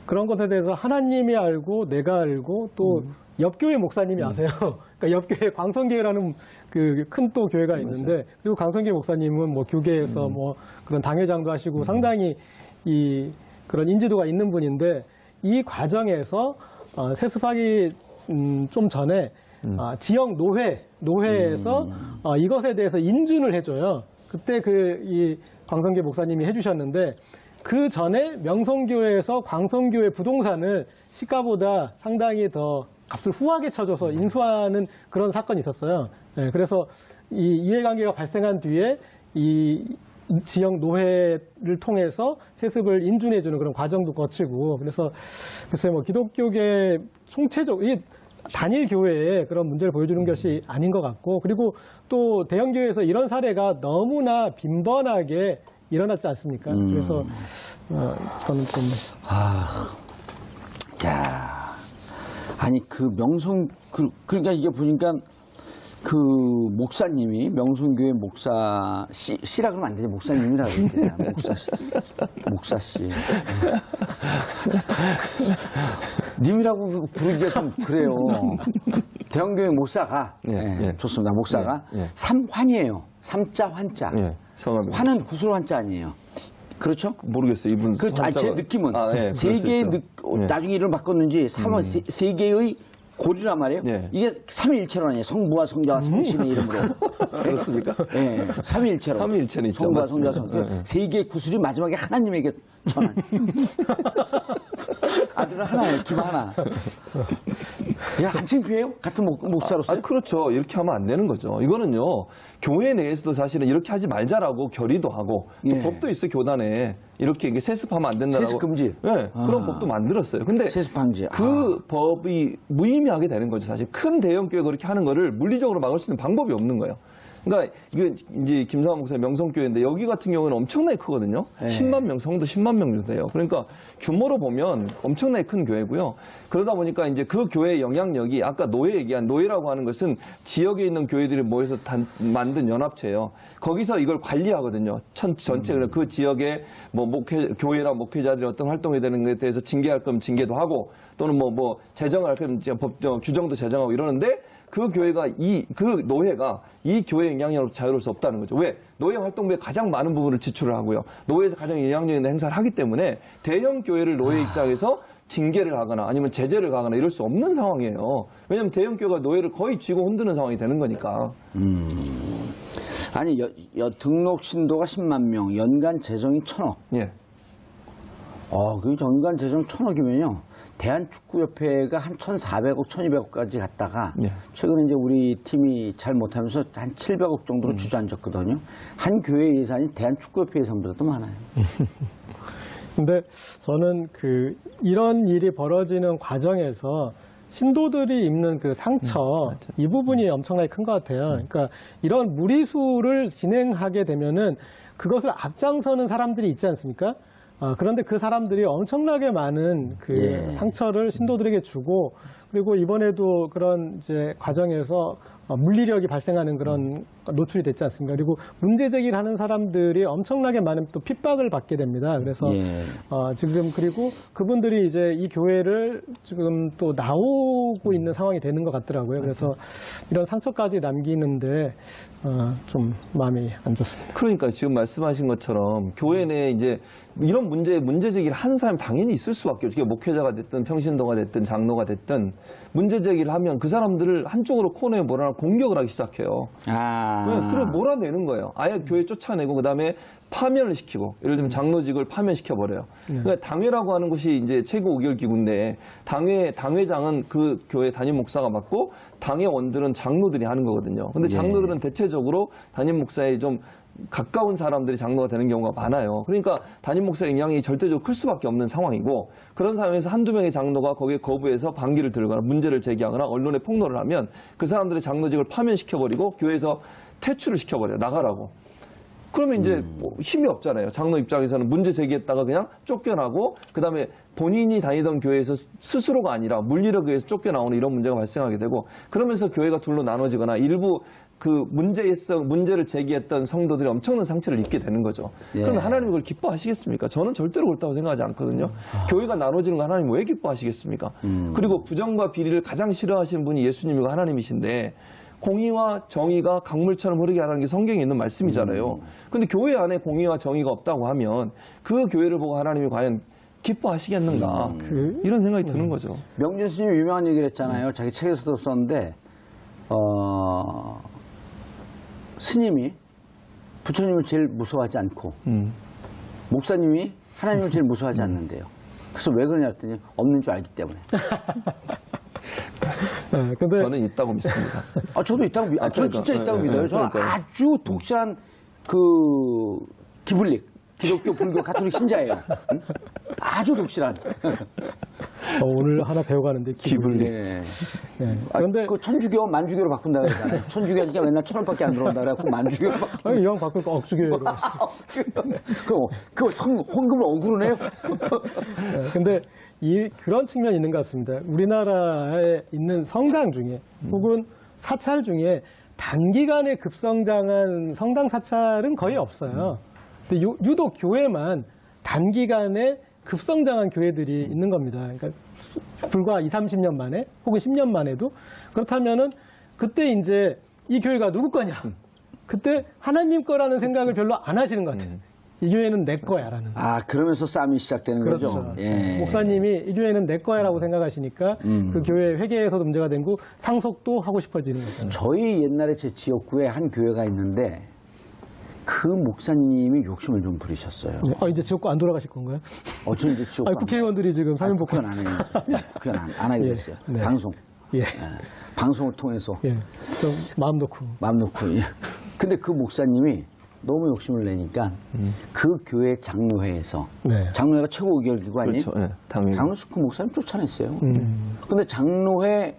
그런 것에 대해서 하나님이 알고 내가 알고 또 옆교회 목사님이 아세요. 그러니까 옆교회 광성교회라는 그 큰 또 교회가 있는데 그리고 광성교회 목사님은 뭐 교계에서 뭐 그런 당회장도 하시고 상당히 이 그런 인지도가 있는 분인데 이 과정에서 세습하기 좀 전에 지역 노회에서 이것에 대해서 인준을 해줘요. 그때 이 광성교회 목사님이 해주셨는데 그 전에 명성교회에서 광성교회 부동산을 시가보다 상당히 더 값을 후하게 쳐줘서 인수하는 그런 사건이 있었어요. 네, 그래서 이 이해관계가 발생한 뒤에 이 지역 노회를 통해서 세습을 인준해주는 그런 과정도 거치고 그래서 글쎄 뭐 기독교계 총체적 단일 교회에 그런 문제를 보여주는 것이 아닌 것 같고 그리고 또 대형 교회에서 이런 사례가 너무나 빈번하게 일어났지 않습니까? 그래서 저는 좀 아니 그 그러니까 이게 보니까 그 목사님이 명성교회 목사 씨라 그러면 안 되지 목사님이라 그러는데 목사 씨 님이라고 부르기가 좀 그래요. 대형교회 목사가 좋습니다. 목사가 삼환이에요. 삼자 환자. 환은 구슬 환자 아니에요. 그렇죠? 모르겠어요. 이분 제 느낌은 세 개의 나중에 이름을 바꿨는지 세 개의 골이란 말이에요. 이게 삼위일체론 아니에요. 성부와 성자와 성신의 이름으로. 그렇습니까? 네, 삼위일체론. 삼위일체는 있죠. 성부와 성자와 성신. 세 개의 구슬이 마지막에 하나님에게 전한. 아들은 하나예요. 김 하나. 야, 안 창피해요? 같은 목사로서? 아니, 그렇죠. 이렇게 하면 안 되는 거죠. 이거는요, 교회 내에서도 사실은 이렇게 하지 말자라고 결의도 하고, 또 법도 있어, 교단에. 이렇게 세습하면 안 된다고. 세습 금지? 네, 그런 법도 만들었어요. 근데 세습 방지. 그 법이 무의미하게 되는 거죠, 사실. 큰 대형 교회가 그렇게 하는 거를 물리적으로 막을 수 있는 방법이 없는 거예요. 그러니까 이게 이제 김상환 목사의 명성교회인데 여기 같은 경우는 엄청나게 크거든요. 10만 명, 성도 10만 명 정도 돼요. 그러니까 규모로 보면 엄청나게 큰 교회고요. 그러다 보니까 이제 그 교회의 영향력이 아까 노예 얘기한 노예라고 하는 것은 지역에 있는 교회들이 모여서 만든 연합체예요. 거기서 이걸 관리하거든요. 전체 그 지역의 뭐 교회나 목회자들이 어떤 활동이 되는 것에 대해서 징계할 거면 징계도 하고 또는 뭐 제정할 거면 법정 규정도 제정하고 이러는데 그 교회가 그 노예가 이 교회의 영향력으로 자유로울 수 없다는 거죠. 왜? 노예 활동비에 가장 많은 부분을 지출을 하고요. 노예에서 가장 영향력 있는 행사를 하기 때문에 대형 교회를 노예 입장에서 징계를 하거나 아니면 제재를 가거나 이럴 수 없는 상황이에요. 왜냐하면 대형 교회가 노예를 거의 쥐고 흔드는 상황이 되는 거니까. 아니 등록 신도가 10만 명, 연간 재정이 1,000억. 예. 그 연간 재정 1,000억이면요. 대한축구협회가 한 1,400억, 1,200억까지 갔다가 최근에 이제 우리 팀이 잘 못하면서 한 700억 정도로 주저앉았거든요. 한 교회 예산이 대한축구협회 예산보다도 많아요. 근데 저는 이런 일이 벌어지는 과정에서 신도들이 입는 그 상처 이 부분이 엄청나게 큰 것 같아요. 그러니까 이런 무리수를 진행하게 되면은 그것을 앞장서는 사람들이 있지 않습니까? 그런데 그 사람들이 엄청나게 많은 상처를 신도들에게 주고 그리고 이번에도 그런 이제 과정에서 물리력이 발생하는 그런 노출이 됐지 않습니까? 그리고 문제 제기를 하는 사람들이 엄청나게 많은 또 핍박을 받게 됩니다. 그래서 예. 지금 그리고 그분들이 이제 이 교회를 지금 또 나오고 있는 상황이 되는 것 같더라고요. 그래서 이런 상처까지 남기는데 좀 마음이 안 좋습니다. 그러니까 지금 말씀하신 것처럼 교회 내에 이제 이런 문제 제기를 하는 사람이 당연히 있을 수밖에 없죠. 목회자가 됐든 평신도가 됐든 장로가 됐든 문제 제기를 하면 그 사람들을 한쪽으로 코너에 몰아넣고 공격을 하기 시작해요. 그래 몰아내는 거예요. 아예 교회 쫓아내고 그다음에 파면을 시키고 예를 들면 장로직을 파면시켜 버려요. 그러니까 당회라고 하는 것이 이제 최고 의결 기구인데 당회장은 그 교회 담임 목사가 맡고 당회원들은 장로들이 하는 거거든요. 근데 장로들은 대체적으로 담임 목사에 좀 가까운 사람들이 장로가 되는 경우가 많아요. 그러니까 담임 목사의 영향이 절대적으로 클 수밖에 없는 상황이고 그런 상황에서 한두 명의 장로가 거기에 거부해서 반기를 들거나 문제를 제기하거나 언론에 폭로를 하면 그 사람들의 장로직을 파면시켜버리고 교회에서 퇴출을 시켜버려요. 나가라고. 그러면 이제 뭐 힘이 없잖아요. 장로 입장에서는 문제 제기했다가 그냥 쫓겨나고 그다음에 본인이 다니던 교회에서 스스로가 아니라 물리력에 의해서 쫓겨나오는 이런 문제가 발생하게 되고 그러면서 교회가 둘로 나눠지거나 일부 그 문제를 제기했던 성도들이 엄청난 상처를 입게 되는 거죠. 그러면 하나님 그걸 기뻐하시겠습니까? 저는 절대로 옳다고 생각하지 않거든요. 교회가 나눠지는 거 하나님 왜 기뻐하시겠습니까? 그리고 부정과 비리를 가장 싫어하시는 분이 예수님이고 하나님이신데 공의와 정의가 강물처럼 흐르게 하라는 게 성경에 있는 말씀이잖아요. 근데 교회 안에 공의와 정의가 없다고 하면 그 교회를 보고 하나님이 과연 기뻐하시겠는가 이런 생각이 드는 거죠. 명준 스님 유명한 얘기를 했잖아요. 자기 책에서도 썼는데 스님이 부처님을 제일 무서워하지 않고 목사님이 하나님을 제일 무서워하지 않는데요. 그래서 왜 그러냐 했더니 없는 줄 알기 때문에. 네, 근데 저는 있다고 믿습니다. 저도 있다고 저는 진짜 있다고 믿어요. 저는 그러니까요. 아주 독실한 그 기블릭 기독교 불교 가톨릭 신자예요. 응? 아주 독실한. 오늘 하나 배워가는데 기블릭. 네. 네. 그런데 그 천주교 만주교로 바꾼다 그러잖아요. 천주교 하니까 맨날 1,000원밖에 안 들어온다 그래갖고 만주교로 바꾼다. 이왕 바꿀 거 억주교회로. 그 헌금을 억울하네요. 네, 근데 그런 측면이 있는 것 같습니다. 우리나라에 있는 성당 중에 혹은 사찰 중에 단기간에 급성장한 성당 사찰은 거의 없어요. 근데 유독 교회만 단기간에 급성장한 교회들이 있는 겁니다. 그러니까 불과 20, 30년 만에 혹은 10년 만에도 그렇다면은 그때 이제 이 교회가 누구 거냐? 그때 하나님 거라는 생각을 별로 안 하시는 것 같아요. 이 교회는 내 거야라는. 그러면서 싸움이 시작되는 그렇죠. 거죠. 예. 목사님이 이 교회는 내 거야라고 생각하시니까 그 교회 회계에서도 문제가 되고 상속도 하고 싶어지는 거죠. 저희 옛날에 제 지역구에 한 교회가 있는데 그 목사님이 욕심을 좀 부리셨어요. 이제 지역구 안 돌아가실 건가요? 저는 이제 지역구 국회의원들이 지금 사면복권 국회의원 안 해요. 국회의원 안 하게 됐어요. 네. 방송. 예. 방송을 통해서 좀 마음 놓고. 마음 놓고. 근데 그 목사님이 너무 욕심을 내니까 그 교회 장로회에서 장로회가 최고 의결기구 아니에요? 그렇죠. 당연히. 장로회에서 그 목사님 쫓아냈어요. 근데 장로회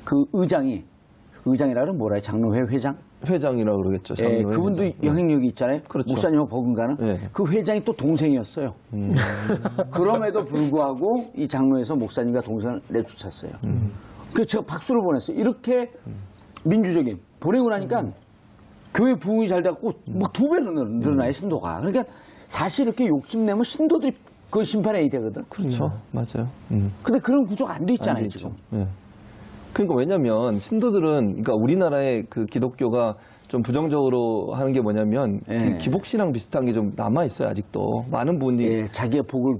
그 의장이라는 뭐라 해요? 장로회 회장? 회장이라고 그러겠죠. 그분도 회장. 영향력이 있잖아요. 그렇죠. 목사님하고 버금가는. 그 회장이 또 동생이었어요. 그럼에도 불구하고 이 장로에서 목사님과 동생을 내쫓았어요. 그래서 제가 박수를 보냈어요. 이렇게 민주적인 보내고 나니까 교회 부흥이 잘 돼갖고 뭐 2배로 늘어나요, 신도가. 그러니까 사실 이렇게 욕심내면 신도들이 그 심판이 되거든. 그렇죠. 맞아요. 근데 그런 구조가 안 돼 있잖아요, 안 돼 지금. 있죠. 그러니까 왜냐면 신도들은 그러니까 우리나라의 그 기독교가 좀 부정적으로 하는 게 뭐냐면 그 기복신앙 비슷한 게 좀 남아 있어요 아직도 많은 분들이 자기의 복을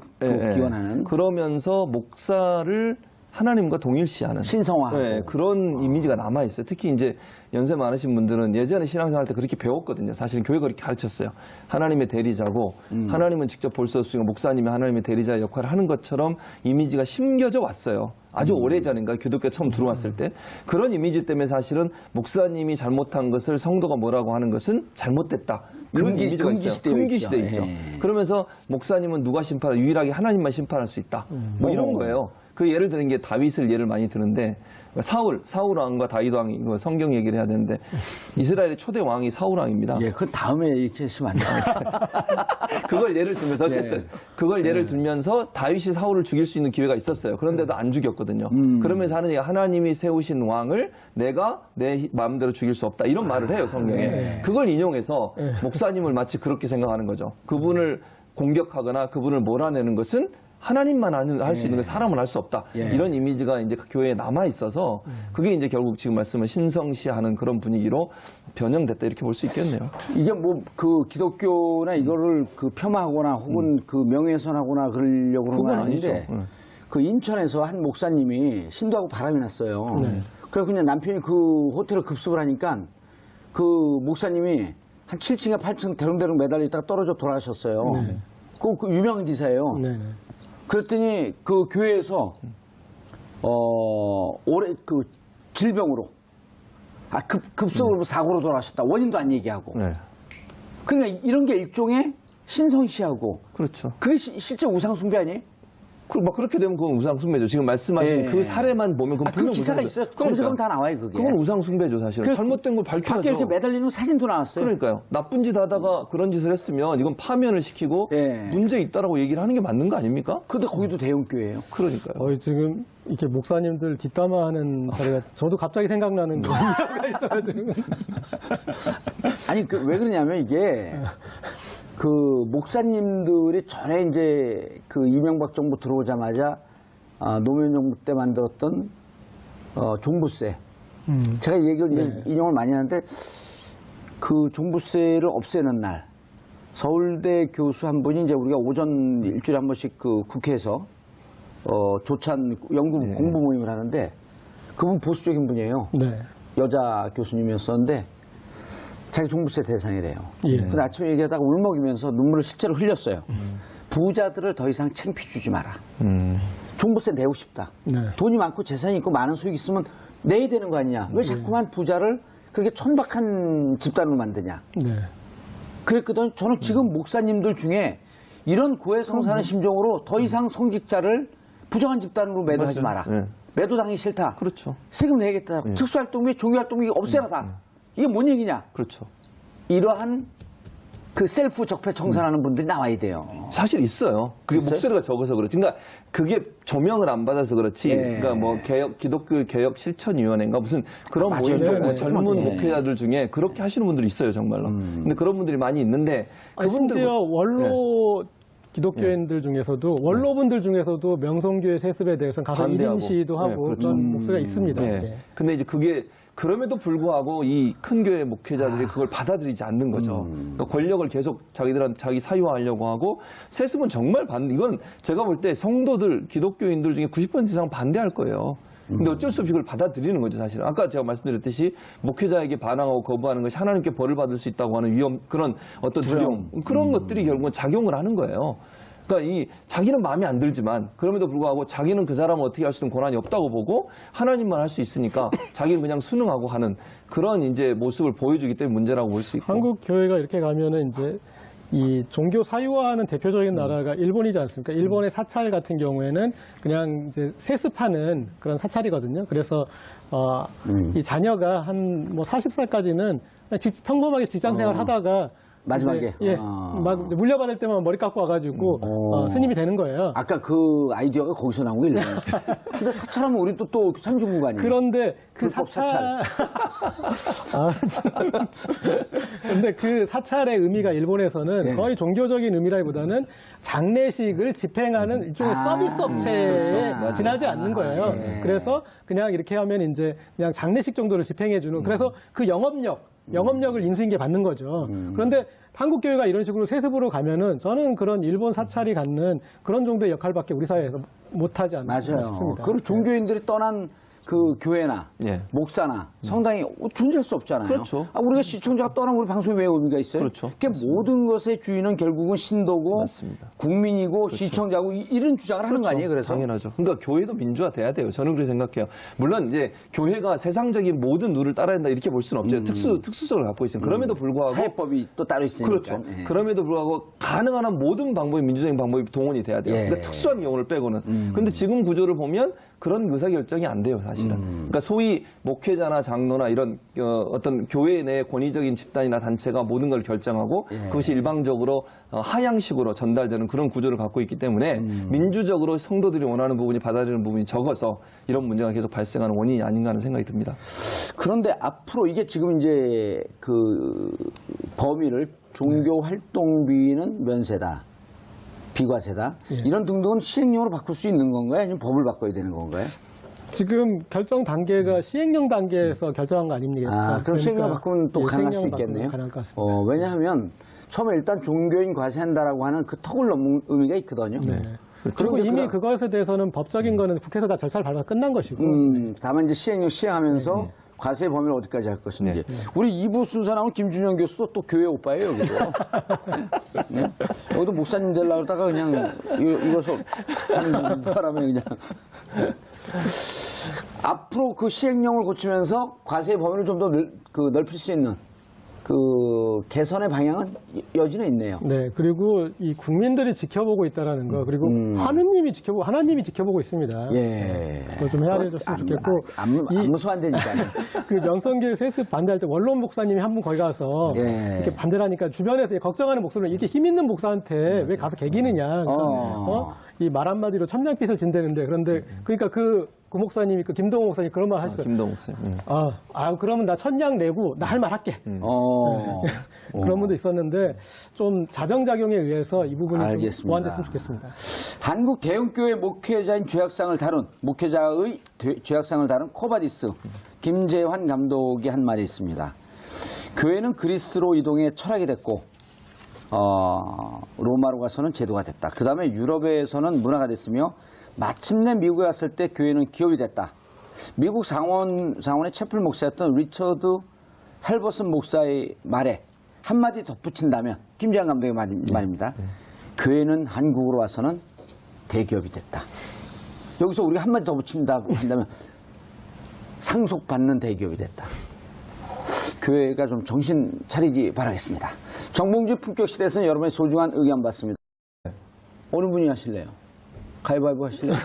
기원하는 그러면서 목사를 하나님과 동일시하는 신성화하고 그런 이미지가 남아 있어요. 특히 이제 연세 많으신 분들은 예전에 신앙생활 때 그렇게 배웠거든요. 사실 교회가 그렇게 가르쳤어요. 하나님의 대리자고 하나님은 직접 볼 수 없으니까 목사님이 하나님의 대리자 역할을 하는 것처럼 이미지가 심겨져 왔어요. 아주 오래전인가 기독교 처음 들어왔을 때 그런 이미지 때문에 사실은 목사님이 잘못한 것을 성도가 뭐라고 하는 것은 잘못됐다. 이런 이미지가 있어요. 금기시대 있죠. 그러면서 목사님은 누가 유일하게 하나님만 심판할 수 있다. 뭐 이런 거예요. 그 예를 드는 게 다윗을 예를 많이 드는데 사울 왕과 다윗 왕이 성경 얘기를 해야 되는데 이스라엘의 초대 왕이 사울 왕입니다. 예, 그건 다음에 이렇게 했으면 안 돼요. 그걸 예를 들면서 어쨌든 그걸 예를 들면서 다윗이 사울을 죽일 수 있는 기회가 있었어요. 그런데도 안 죽였거든요. 그러면서 하는 얘기가 하나님이 세우신 왕을 내가 내 마음대로 죽일 수 없다 이런 말을 해요 성경에. 그걸 인용해서 목사님을 마치 그렇게 생각하는 거죠. 그분을 공격하거나 그분을 몰아내는 것은 하나님만 할 수 있는 건 사람은 할 수 없다. 이런 이미지가 이제 교회에 남아 있어서 그게 이제 결국 지금 말씀을 신성시하는 그런 분위기로 변형됐다 이렇게 볼 수 있겠네요. 이게 뭐 그 기독교나 이거를 그 폄하하거나 혹은 그 명예훼손하거나 그러려고 그런 건 그건 아닌데 아니죠. 그 인천에서 한 목사님이 신도하고 바람이 났어요. 그래서 그냥 남편이 그 호텔에 급습을 하니까 그 목사님이 한 7층에 8층 대롱대롱 매달리다가 떨어져 돌아가셨어요. 그 유명한 기사예요. 네네. 그랬더니 그 교회에서 올해 그 질병으로 급속으로 사고로 돌아가셨다. 원인도 안 얘기하고. 네. 그러니까 이런 게 일종의 신성시하고 그렇죠. 그게 실제 우상숭배 아니에요? 그렇게 되면 그건 우상숭배죠. 지금 말씀하신 그 사례만 보면 그건 그 분명 기사가 우상숭배. 있어요. 검색하면 다 나와요, 그게. 그건 우상숭배죠, 사실은. 그래서 잘못된 걸 밖에 밝혀야죠. 이렇게 매달리는 사진도 나왔어요. 그러니까요. 나쁜 짓 하다가 그런 짓을 했으면 이건 파면을 시키고 문제 있다라고 얘기를 하는 게 맞는 거 아닙니까? 근데 거기도 대형교회예요. 그러니까요. 지금 이렇게 목사님들 뒷담화하는 자리가 저도 갑자기 생각나는 그런 이야기가 있어가지고. 아니, 왜 그러냐면 이게 그 목사님들이 전에 이제 그 이명박 정부 들어오자마자 노무현 정부 때 만들었던 종부세. 제가 이 얘기를 인용을 많이 하는데 그 종부세를 없애는 날 서울대 교수 한 분이 이제 우리가 오전 일주일에 한 번씩 그 국회에서 조찬 연구 공부 모임을 하는데 그분 보수적인 분이에요. 네. 여자 교수님이었었는데 자기 종부세 대상이래요. 예. 근데 아침에 얘기하다가 울먹이면서 눈물을 실제로 흘렸어요. 부자들을 더 이상 창피 주지 마라. 종부세 내고 싶다. 네. 돈이 많고 재산이 있고 많은 소유가 있으면 내야 되는 거 아니냐. 왜 자꾸만 부자를 그렇게 천박한 집단으로 만드냐. 네. 그랬거든. 저는 지금 목사님들 중에 이런 고해성사하는 심정으로 더 이상 성직자를 부정한 집단으로 매도하지 마라. 매도당하기 싫다. 그렇죠. 세금 내겠다. 특수활동비, 종교활동비 없애라 다. 이게 뭔 얘기냐? 그렇죠. 이러한 그 셀프 적폐 청산하는 분들이 나와야 돼요. 사실 있어요. 그게 있어요? 목소리가 적어서 그렇지. 그러니까 그게 조명을 안 받아서 그렇지. 그러니까 뭐 기독교 개혁 실천위원회인가 무슨 그런 맞아요. 모임들, 뭐 네. 젊은 목회자들 중에 그렇게 하시는 분들이 있어요, 정말로. 근데 그런 분들이 많이 있는데 그분들 심지어 원로 기독교인들 중에서도 원로분들 중에서도 명성교회 세습에 대해서는 가서 반대하고. 1인 시위도 하고 그렇죠. 그런 목소리가 있습니다. 네. 예. 근데 이제 그게 그럼에도 불구하고 이 큰 교회 목회자들이 그걸 받아들이지 않는 거죠. 그러니까 권력을 계속 자기들한테 자기 사유화하려고 하고 세습은 정말 이건 제가 볼 때 성도들 기독교인들 중에 90% 이상 반대할 거예요. 근데 어쩔 수 없이 그걸 받아들이는 거죠, 사실은. 아까 제가 말씀드렸듯이 목회자에게 반항하고 거부하는 것이 하나님께 벌을 받을 수 있다고 하는 그런 어떤 두려움, 그런 것들이 결국은 작용을 하는 거예요. 그러니까 자기는 마음에 안 들지만 그럼에도 불구하고 자기는 그 사람을 어떻게 할 수 있는 권한이 없다고 보고 하나님만 할 수 있으니까 자기는 그냥 순응하고 하는 그런 이제 모습을 보여주기 때문에 문제라고 볼 수 있고. 한국 교회가 이렇게 가면은 이제 이 종교 사유화하는 대표적인 나라가 일본이지 않습니까? 일본의 사찰 같은 경우에는 그냥 이제 세습하는 그런 사찰이거든요. 그래서 이 자녀가 한 뭐 40살까지는 평범하게 직장 생활 하다가 마지막에? 이제, 막 물려받을 때만 머리 깎고 와가지고 스님이 되는 거예요. 아까 그 아이디어가 거기서 나온 게 일본. 근데 사찰하면 우리 또 산중국 아니에요? 그런데 그 불법 사찰. 근데 그 사찰의 의미가 일본에서는 거의 종교적인 의미라기보다는 장례식을 집행하는 일종의 서비스 업체에 지나지 않는 거예요. 그래서 그냥 이렇게 하면 이제 그냥 장례식 정도를 집행해주는. 그래서 그 영업력을 인수인계 받는 거죠. 그런데 한국 교회가 이런 식으로 세습으로 가면은 저는 그런 일본 사찰이 갖는 그런 정도의 역할밖에 우리 사회에서 못하지 않나 싶습니다. 그리고 종교인들이 떠난 그 교회나 목사나 성당이 존재할 수 없잖아요. 그렇죠. 우리가 시청자가 떠나면 우리 방송에 왜 의미가 있어요? 그렇죠. 그러니까 모든 것의 주인은 결국은 신도고 맞습니다. 국민이고 시청자고 이런 주장을 하는 거 아니에요? 그래서 당연하죠. 그러니까 교회도 민주화돼야 돼요. 저는 그렇게 생각해요. 물론 이제 교회가 세상적인 모든 룰을 따라야 된다 이렇게 볼 수는 없죠. 특수성을 갖고 있으니까. 그럼에도 불구하고 사회법이 또 따로 있으니까. 그렇죠. 그럼에도 불구하고 가능한 한 모든 방법이 민주적인 방법이 동원이 돼야 돼요. 그러니까 특수한 경우를 빼고는. 근데 지금 구조를 보면 그런 의사결정이 안 돼요, 사실. 사실은. 그러니까 소위 목회자나 장로나 이런 어떤 교회 내 권위적인 집단이나 단체가 모든 걸 결정하고 그것이 일방적으로 하향식으로 전달되는 그런 구조를 갖고 있기 때문에 민주적으로 성도들이 원하는 부분이 받아들이는 부분이 적어서 이런 문제가 계속 발생하는 원인이 아닌가 하는 생각이 듭니다. 그런데 앞으로 이게 지금 이제 그 범위를 종교 활동비는 면세다, 비과세다 이런 등등은 시행령으로 바꿀 수 있는 건가요? 아니면 법을 바꿔야 되는 건가요? 지금 결정 단계가 시행령 단계에서 결정한 거 아닙니까? 아, 그럼 시행령 바꾸면 또 가능할 수 있겠네요. 가능할 것 같습니다. 왜냐하면 처음에 일단 종교인 과세한다라고 하는 그 턱을 넘는 의미가 있거든요. 그리고 이미 그것에 대해서는 법적인 거는 국회에서 다 절차를 밟아 끝난 것이고. 다만 이제 시행령 시행하면서 과세 범위를 어디까지 할 것인지. 우리 2부 순서 나온 김준영 교수도 또 교회 오빠예요, 여기도. 네? 여기도 목사님 되려고 그러다가 그냥 이것을 하는 바람에 그냥. 앞으로 그 시행령을 고치면서 과세 범위를 좀 더 넓힐 수 있는 그 개선의 방향은 여지는 있네요. 네, 그리고 이 국민들이 지켜보고 있다라는 거, 그리고 하나님이 지켜보고 있습니다. 예. 그거 좀 헤아려줬으면 좋겠고. 안무소 안 되니까요. 그 명성교회 세습 반대할 때 원로원 목사님이 한 분 거기 가서 이렇게 반대를 하니까 주변에서 걱정하는 목소리는 이렇게 힘 있는 목사한테 왜 가서 개기느냐. 이 말 한마디로 천냥빚을 진대는데 그런데 그러니까 그 목사님이 그 김동호 목사님 그런 말 하셨어요. 김동호 목사님. 그러면 나 천냥 내고 나 할 말 할게. 그런 분도 있었는데 좀 자정작용에 의해서 이 부분이 좀 보완됐으면 좋겠습니다. 한국 대형교회 목회자의 죄악상을 다룬 코바디스 김재환 감독이 한 말이 있습니다. 교회는 그리스로 이동해 철학이 됐고 로마로 가서는 제도가 됐다. 그 다음에 유럽에서는 문화가 됐으며 마침내 미국에 왔을 때 교회는 기업이 됐다. 미국 상원의 채플 목사였던 리처드 헬버슨 목사의 말에 한마디 덧붙인다면 김재환 감독의 말입니다. 교회는 한국으로 와서는 대기업이 됐다. 여기서 우리가 한마디 더 붙인다면 상속받는 대기업이 됐다. 교회가 좀 정신 차리기 바라겠습니다. 정봉주 품격 시대에서는 여러분의 소중한 의견 받습니다. 어느 분이 하실래요? 가위바위보 하실래요?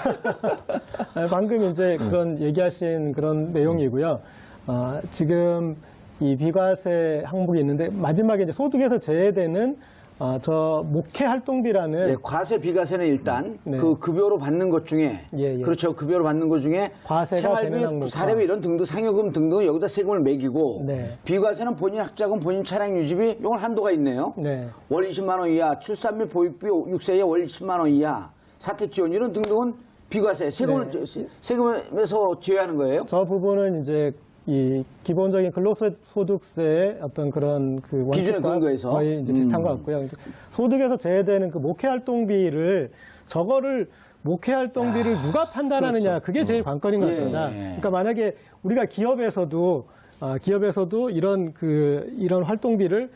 방금 이제 그런 얘기하신 그런 내용이고요. 지금 이 비과세 항목이 있는데 마지막에 이제 소득에서 제외되는 저 목회 활동비라는 예, 과세 비과세는 일단 그 급여로 받는 것 중에 그렇죠. 급여로 받는 것 중에 생활비, 사례비 이런 등등 상여금 등등 여기다 세금을 매기고 비과세는 본인 학자금, 본인 차량 유지비 이건 한도가 있네요. 월 20만 원 이하, 출산 및 보육비 6세에 월 10만 원 이하, 사택 지원 이런 등등은 비과세 세금에서 제외하는 거예요. 저 부분은 이제 이 기본적인 근로소득세의 어떤 그런 그 기준에 근거해서 거의 이제 비슷한 것 같고요. 소득에서 제외되는 그 목회활동비를 저거를 목회활동비를 누가 판단하느냐 그게 제일 관건인 것 같습니다. 그러니까 만약에 우리가 기업에서도 이런 활동비를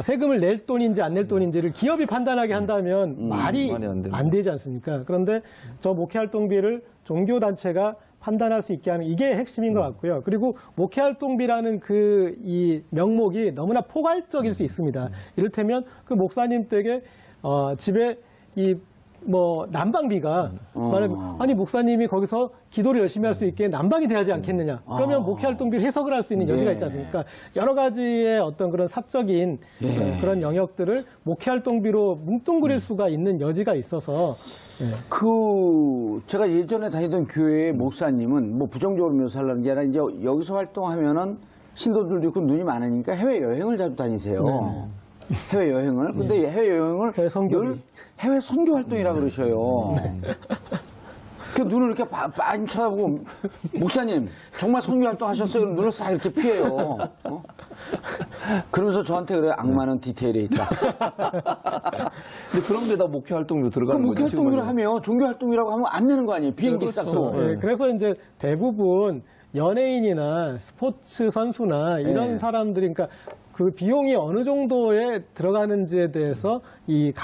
세금을 낼 돈인지 안 낼 돈인지를 기업이 판단하게 한다면 말이 안 되지 않습니까? 그런데 저 목회활동비를 종교단체가 판단할 수 있게 하는 이게 핵심인 것 같고요. 그리고 목회활동비라는 이 명목이 너무나 포괄적일 수 있습니다. 이를테면 그 목사님 댁에 집에 난방비가 아니 목사님이 거기서 기도를 열심히 할 수 있게 난방이 돼야지 않겠느냐. 그러면 목회활동비를 해석을 할 수 있는 여지가 있지 않습니까? 여러 가지의 어떤 그런 사적인 그런 영역들을 목회활동비로 뭉뚱그릴 수가 있는 여지가 있어서 제가 예전에 다니던 교회의 목사님은 부정적으로 묘사하려는 게 아니라 이제 여기서 활동하면은 신도들도 있고 눈이 많으니까 해외 여행을 자주 다니세요. 해외 여행을. 근데 해외 여행을 해외 선교 활동이라 그러셔요. 그 눈을 이렇게 많이 쳐다보고 목사님 정말 선교 활동 하셨어요? 그럼 눈을 싹 이렇게 피해요. 그러면서 저한테 그래요. 악마는 디테일에 있다. 근데 그런 데다 목회 활동도 들어가는 거죠. 목회 활동비를 하면 종교 활동이라고 하면 안 내는 거 아니에요? 비행기 싹도. 그래서 이제 대부분 연예인이나 스포츠 선수나 이런 사람들이 그러니까 그 비용이 어느 정도에 들어가는지에 대해서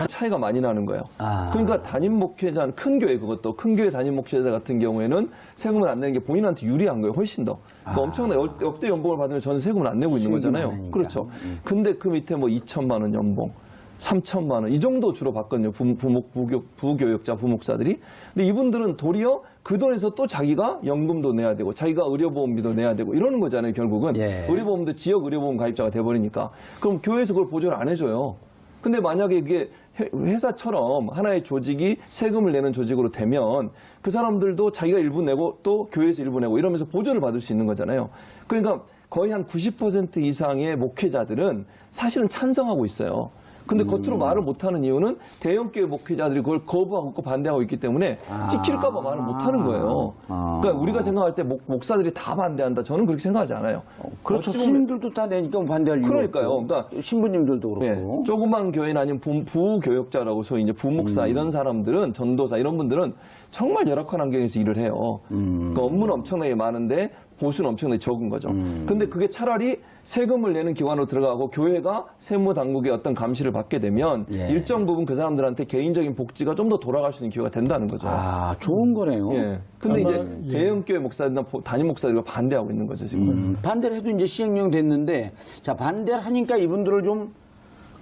차이가 많이 나는 거예요. 그러니까 담임 목회자, 큰 교회 그것도 큰 교회 담임 목회자 같은 경우에는 세금을 안 내는 게 본인한테 유리한 거예요. 훨씬 더. 그러니까 엄청난 역대 연봉을 받으면 저는 세금을 안 내고 있는 거잖아요. 많으니까. 그렇죠. 근데 그 밑에 2천만 원 연봉, 3천만 원 이 정도 주로 받거든요. 부교역자, 부목사들이. 근데 이분들은 도리어 그 돈에서 또 자기가 연금도 내야 되고 자기가 의료보험비도 내야 되고 이러는 거잖아요. 결국은 예. 의료보험도 지역 의료보험 가입자가 돼버리니까 그럼 교회에서 그걸 보조를 안 해줘요. 근데 만약에 이게 회사처럼 하나의 조직이 세금을 내는 조직으로 되면 그 사람들도 자기가 일부 내고 또 교회에서 일부 내고 이러면서 보조를 받을 수 있는 거잖아요. 그러니까 거의 한 90% 이상의 목회자들은 사실은 찬성하고 있어요. 근데 겉으로 말을 못하는 이유는 대형교회 목회자들이 그걸 거부하고 있고 반대하고 있기 때문에 찍힐까 봐 말을 못하는 거예요. 그러니까 우리가 생각할 때 목사들이 다 반대한다. 저는 그렇게 생각하지 않아요. 그렇죠. 어찌 보면- 스님들도 다 내니까 반대할 이유가 그러니까요. 없고. 그러니까 신부님들도 그렇고. 예, 조그만 교회는 아닌 부교역자라고 소위 이제 부목사 이런 사람들은 전도사 이런 분들은 정말 열악한 환경에서 일을 해요. 그 업무는 엄청나게 많은데 보수는 엄청나게 적은 거죠. 근데 그게 차라리 세금을 내는 기관으로 들어가고 교회가 세무 당국의 어떤 감시를 받게 되면 예. 일정 부분 그 사람들한테 개인적인 복지가 좀 더 돌아갈 수 있는 기회가 된다는 거죠. 아, 좋은 거네요. 예. 근데 아마, 이제 예. 대형교회 목사들이나 담임 목사들이 반대하고 있는 거죠, 지금. 반대를 해도 이제 시행령 됐는데, 자, 반대를 하니까 이분들을 좀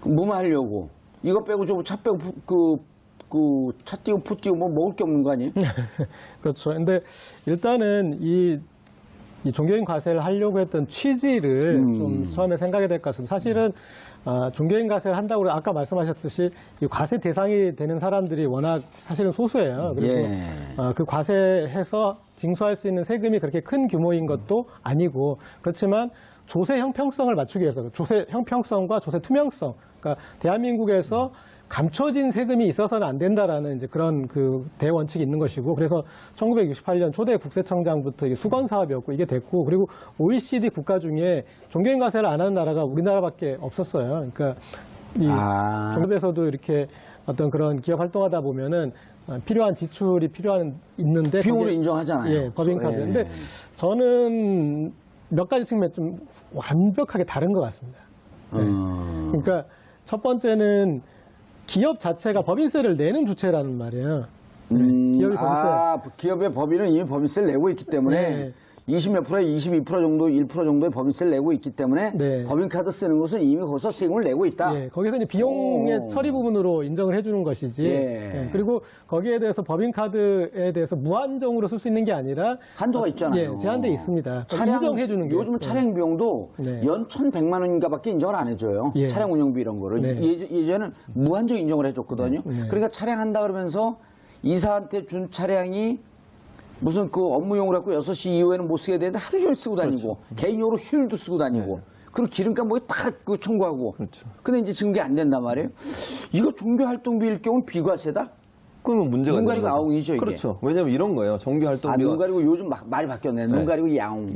무마하려고. 이거 빼고 좀 차 빼고 차 띄고 포 띄고 뭐 먹을 게 없는 거 아니에요? 그렇죠. 근데 일단은 이 종교인 과세를 하려고 했던 취지를 좀 처음에 생각해야 될 것 같습니다. 사실은 종교인 과세를 한다고 아까 말씀하셨듯이 이 과세 대상이 되는 사람들이 워낙 사실은 소수예요. 그래서 예. 그 과세해서 징수할 수 있는 세금이 그렇게 큰 규모인 것도 아니고 그렇지만 조세 형평성을 맞추기 위해서 조세 형평성과 조세 투명성, 그러니까 대한민국에서 감춰진 세금이 있어서는 안 된다라는 이제 그런 그 대원칙이 있는 것이고 그래서 1968년 초대 국세청장부터 이게 수건 사업이었고 이게 됐고 그리고 OECD 국가 중에 종교인 과세를 안 하는 나라가 우리나라밖에 없었어요. 그러니까 이 정부에서도 이렇게 어떤 그런 기업 활동하다 보면은 필요한 지출이 있는데 비용으로 거기에- 인정하잖아요. 예, 법인카드. 예. 근데 저는 몇 가지 측면 좀 완벽하게 다른 것 같습니다. 그러니까 첫 번째는 기업 자체가 법인세를 내는 주체라는 말이에요. 기업이 법인세. 기업의 법인은 이미 법인세를 내고 있기 때문에 네. 20몇 프로에 22% 정도, 1% 정도의 법인세를 내고 있기 때문에 네. 법인카드 쓰는 것은 이미 거기서 세금을 내고 있다. 예, 거기서 이제 비용의 오. 처리 부분으로 인정을 해주는 것이지. 예. 예, 그리고 거기에 대해서 법인카드에 대해서 무한정으로 쓸 수 있는 게 아니라 한도가 있잖아요. 예, 제한돼 있습니다. 인정해주는 게. 요즘 차량 비용도 네. 연 1,100만 원인가밖에 인정을 안 해줘요. 예. 차량 운영비 이런 거를. 네. 예전에는 무한정 인정을 해줬거든요. 그러니까 차량 한다 그러면서 이사한테 준 차량이 무슨 그 업무용으로 갖고 6시 이후에는 못 쓰게 되는데 하루 종일 쓰고 다니고 개인용으로 휴일도 쓰고 다니고 그리고 기름값 뭐 다 그 청구하고. 그렇죠. 근데 이제 지금 그게 안 된단 말이에요. 이거 종교활동비일 경우는 비과세다? 그러면 문제가 눈 되는 가리고 거죠. 아웅이죠, 이게. 그렇죠. 왜냐면 이런 거예요. 정규활동비가 눈 가리고 요즘 막 말이 바뀌었네. 눈 네. 가리고 야옹.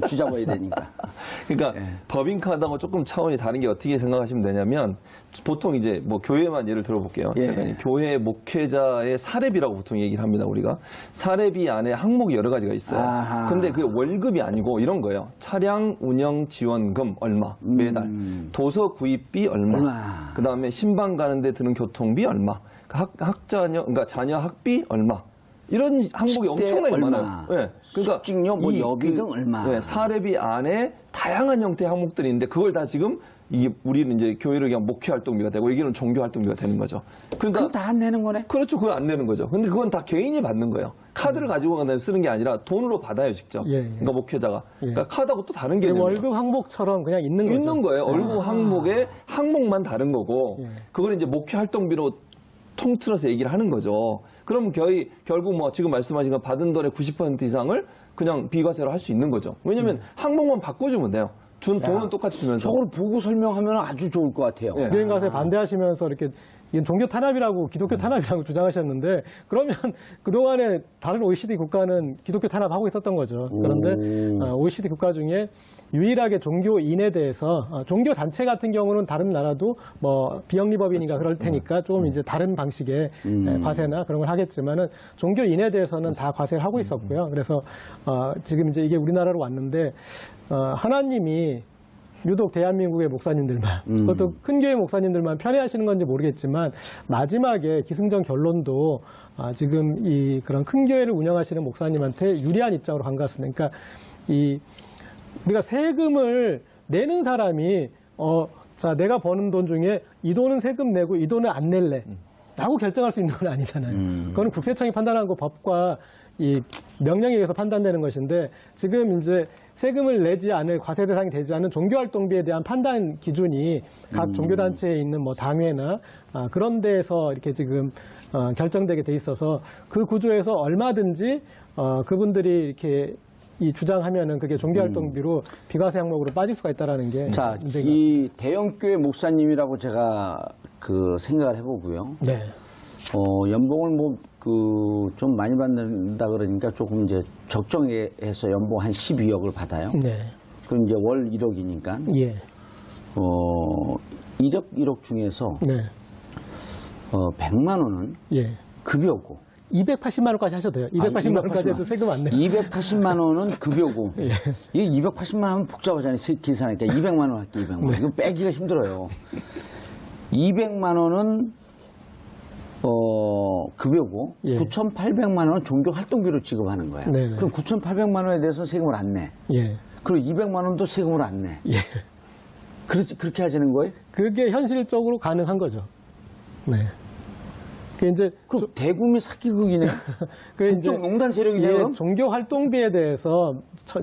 주자고 해야 되니까. 그러니까 법인카드하고 조금 차원이 다른 게 어떻게 생각하시면 되냐면 보통 이제 뭐 교회만 예를 들어볼게요. 예. 제가 교회 목회자의 사례비라고 보통 얘기를 합니다. 우리가 사례비 안에 항목이 여러 가지가 있어요. 아하. 근데 그게 월급이 아니고 이런 거예요. 차량 운영 지원금 얼마 매달, 도서 구입비 얼마, 얼마. 그 다음에 신방 가는데 드는 교통비 얼마, 그러니까 자녀 학비 얼마. 이런 항목이 식대 엄청나게 얼마, 많아요. 예. 숙직료, 뭐 여비 등 얼마. 사례비 안에 다양한 형태의 항목들이 있는데 그걸 다 지금 이게 우리는 이제 교회를 그냥 목회 활동비가 되고 이게는 종교 활동비가 되는 거죠. 그럼 그러니까 다 안 내는 거네? 그렇죠. 그걸 안 내는 거죠. 근데 그건 다 개인이 받는 거예요. 카드를 가지고 가서 쓰는 게 아니라 돈으로 받아요, 직접. 예, 예. 그러니까 목회자가. 예. 그러니까 카드하고 또 다른 개념이에요. 월급 항목처럼 그냥 있는 거죠. 있는 거예요. 월급 항목에 항목만 다른 거고 예. 그걸 이제 목회 활동비로 통틀어서 얘기를 하는 거죠. 그럼 결국 뭐 지금 말씀하신 거 받은 돈의 90% 이상을 그냥 비과세로 할 수 있는 거죠. 왜냐면 항목만 바꿔주면 돼요. 준 돈은 똑같이 주면서. 저걸 보고 설명하면 아주 좋을 것 같아요. 예. 교인 과세 반대하시면서 이렇게 이건 종교 탄압이라고 기독교 탄압이라고 주장하셨는데 그러면 그동안에 다른 OECD 국가는 기독교 탄압하고 있었던 거죠. 그런데 OECD 국가 중에 유일하게 종교인에 대해서 종교 단체 같은 경우는 다른 나라도 뭐 비영리법인인가 그럴 테니까 조금 이제 다른 방식의 과세나 그런 걸 하겠지만은 종교인에 대해서는 다 과세를 하고 있었고요. 그래서 지금 이제 이게 우리나라로 왔는데 하나님이 유독 대한민국의 목사님들만, 그것도 큰 교회 목사님들만 편애하시는 건지 모르겠지만 마지막에 기승전 결론도 지금 이 그런 큰 교회를 운영하시는 목사님한테 유리한 입장으로 간 것 같습니다. 그러니까 우리가 세금을 내는 사람이 자, 내가 버는 돈 중에 이 돈은 세금 내고 이 돈은 안 낼래. 라고 결정할 수 있는 건 아니잖아요. 그거는 국세청이 판단한 거 법과 이 명령에 의해서 판단되는 것인데 지금 이제 세금을 내지 않을 과세 대상이 되지 않은 종교활동비에 대한 판단 기준이 각 종교단체에 있는 뭐 당회나 그런 데에서 이렇게 지금 결정되게 돼 있어서 그 구조에서 얼마든지 그분들이 이렇게 이 주장하면은 그게 종교활동비로 비과세 항목으로 빠질 수가 있다라는 게 자, 문제가. 이 대형교회 목사님이라고 제가 그 생각을 해보고요. 네. 연봉을 뭐 좀 많이 받는다 그러니까 조금 이제 적정해서 연봉 한 12억을 받아요. 네. 그럼 이제 월 1억이니까 예. 1억 중에서 네. 100만 원은 예. 급여고 280만 원까지 하셔도 돼요. 280만 원까지 해도 세금 안 내요. 280만 원은 급여고 예. 이게 280만 원 하면 복잡하잖아요. 계산하니까 200만 원 할게 200만 원. 이거 빼기가 힘들어요. 200만 원은 급여고 예. 9,800만 원은 종교 활동비로 지급하는 거야. 네네. 그럼 9,800만 원에 대해서 세금을 안 내. 예. 그리고 200만 원도 세금을 안 내. 예. 그렇게 하자는 거예요? 그게 현실적으로 가능한 거죠. 네. 그 이제 그럼 대구미 사기극이네. 그 이제 국정농단 세력이네. 예, 그럼? 종교 활동비에 대해서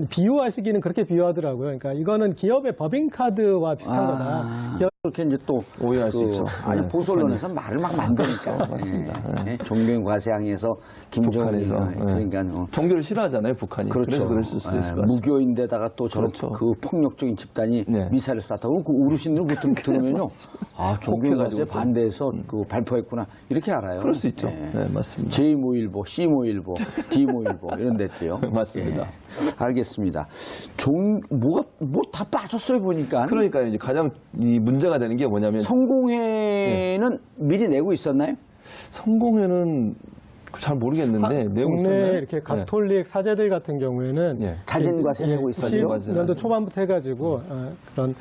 비유하시기는 그렇게 비유하더라고요. 그러니까 이거는 기업의 법인카드와 비슷한 거다. 기업- 그렇게 이제 또 오해할 수 있죠. 아니 네. 보수 언론에서 말을 막 만드니까. 맞습니다. 예. 종교인 과세항에서 김정은이 북한에서. 그러니까 종교를 싫어하잖아요, 북한이. 그렇죠. 그래서 그럴 수 있을 것 같습니다. 무교인데다가 또 저런 그렇죠. 그 폭력적인 집단이 네. 미사일을 쐈다고 그 어르신들 들으면요. 아, 종교인 과세에 혹해가지고 또. 반대해서 그 발표했구나. 이렇게 알아요. 그럴 수 있죠. 예. 네, 맞습니다. J모일보, C모일보, D모일보 이런 데도요. 맞습니다. 예. 알겠습니다. 뭐 다 빠졌어요 보니까. 그러니까 이제 가장 이 문제가 되는 게 뭐냐면 성공회는 미리 내고 있었나요? 성공회는 잘 모르겠는데 내용 국내 있었나요? 이렇게 가톨릭 사제들 같은 경우에는 예. 자진과세 내고 있었죠. 90년도 초반부터 해가지고 그런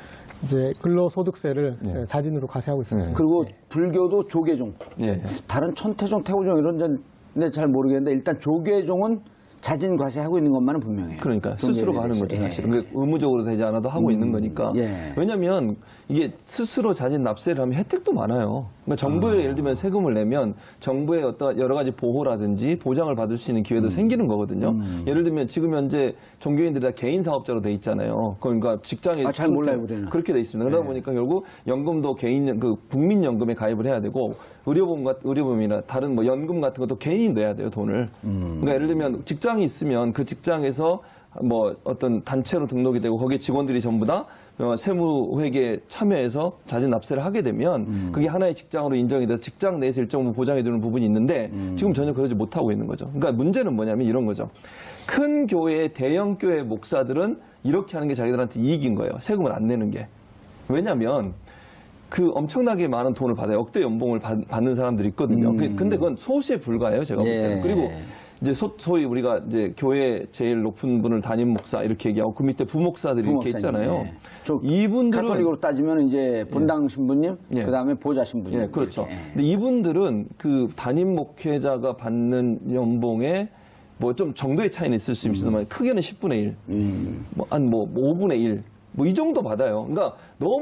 이제 근로소득세를 예. 자진으로 과세하고 있었어요. 그리고 불교도 조계종, 예. 다른 천태종, 태고종 이런 데는 잘 모르겠는데 일단 조계종은 자진 과세하고 있는 것만은 분명해요. 그러니까 스스로 종교에 가는 거죠, 대해서. 사실은. 그게 의무적으로 되지 않아도 하고 있는 거니까. 예. 왜냐하면 이게 스스로 자진 납세를 하면 혜택도 많아요. 그러니까 정부에 예를 들면 세금을 내면 정부의 어떤 여러 가지 보호라든지 보장을 받을 수 있는 기회도 생기는 거거든요. 예를 들면 지금 현재 종교인들이 다 개인 사업자로 돼 있잖아요. 그러니까 직장에 아, 잘 몰라요, 우리는. 그렇게 돼 있습니다. 그러다 보니까 결국 연금도 개인 국민연금에 가입을 해야 되고 의료보험이나 다른 뭐 연금 같은 것도 개인이 내야 돼요, 돈을. 그러니까 예를 들면 직장이 있으면 그 직장에서 뭐 어떤 단체로 등록이 되고 거기에 직원들이 전부 다 세무회계에 참여해서 자진 납세를 하게 되면 그게 하나의 직장으로 인정이 돼서 직장 내에서 일정 부분 보장해 주는 부분이 있는데 지금 전혀 그러지 못하고 있는 거죠. 그러니까 문제는 뭐냐면 이런 거죠. 큰 교회, 대형 교회 목사들은 이렇게 하는 게 자기들한테 이익인 거예요. 세금을 안 내는 게. 왜냐하면 그 엄청나게 많은 돈을 받아요. 억대 연봉을 받는 사람들이 있거든요. 근데 그건 소수에 불과해요, 제가 볼 때는. 예. 그리고 이제 소위 우리가 이제 교회 제일 높은 분을 담임 목사 이렇게 얘기하고 그 밑에 부목사들이 이렇게 있잖아요. 예. 저 이분들은 가톨릭으로 따지면 이제 본당 신부님, 예. 그다음에 보좌 신부님. 예, 그렇죠. 이렇게. 근데 이분들은 그 담임 목회자가 받는 연봉에 뭐 좀 정도의 차이는 있을 수 있지만 크게는 10분의 1, 뭐 한 뭐 5분의 1, 뭐 이 정도 받아요. 그러니까 너무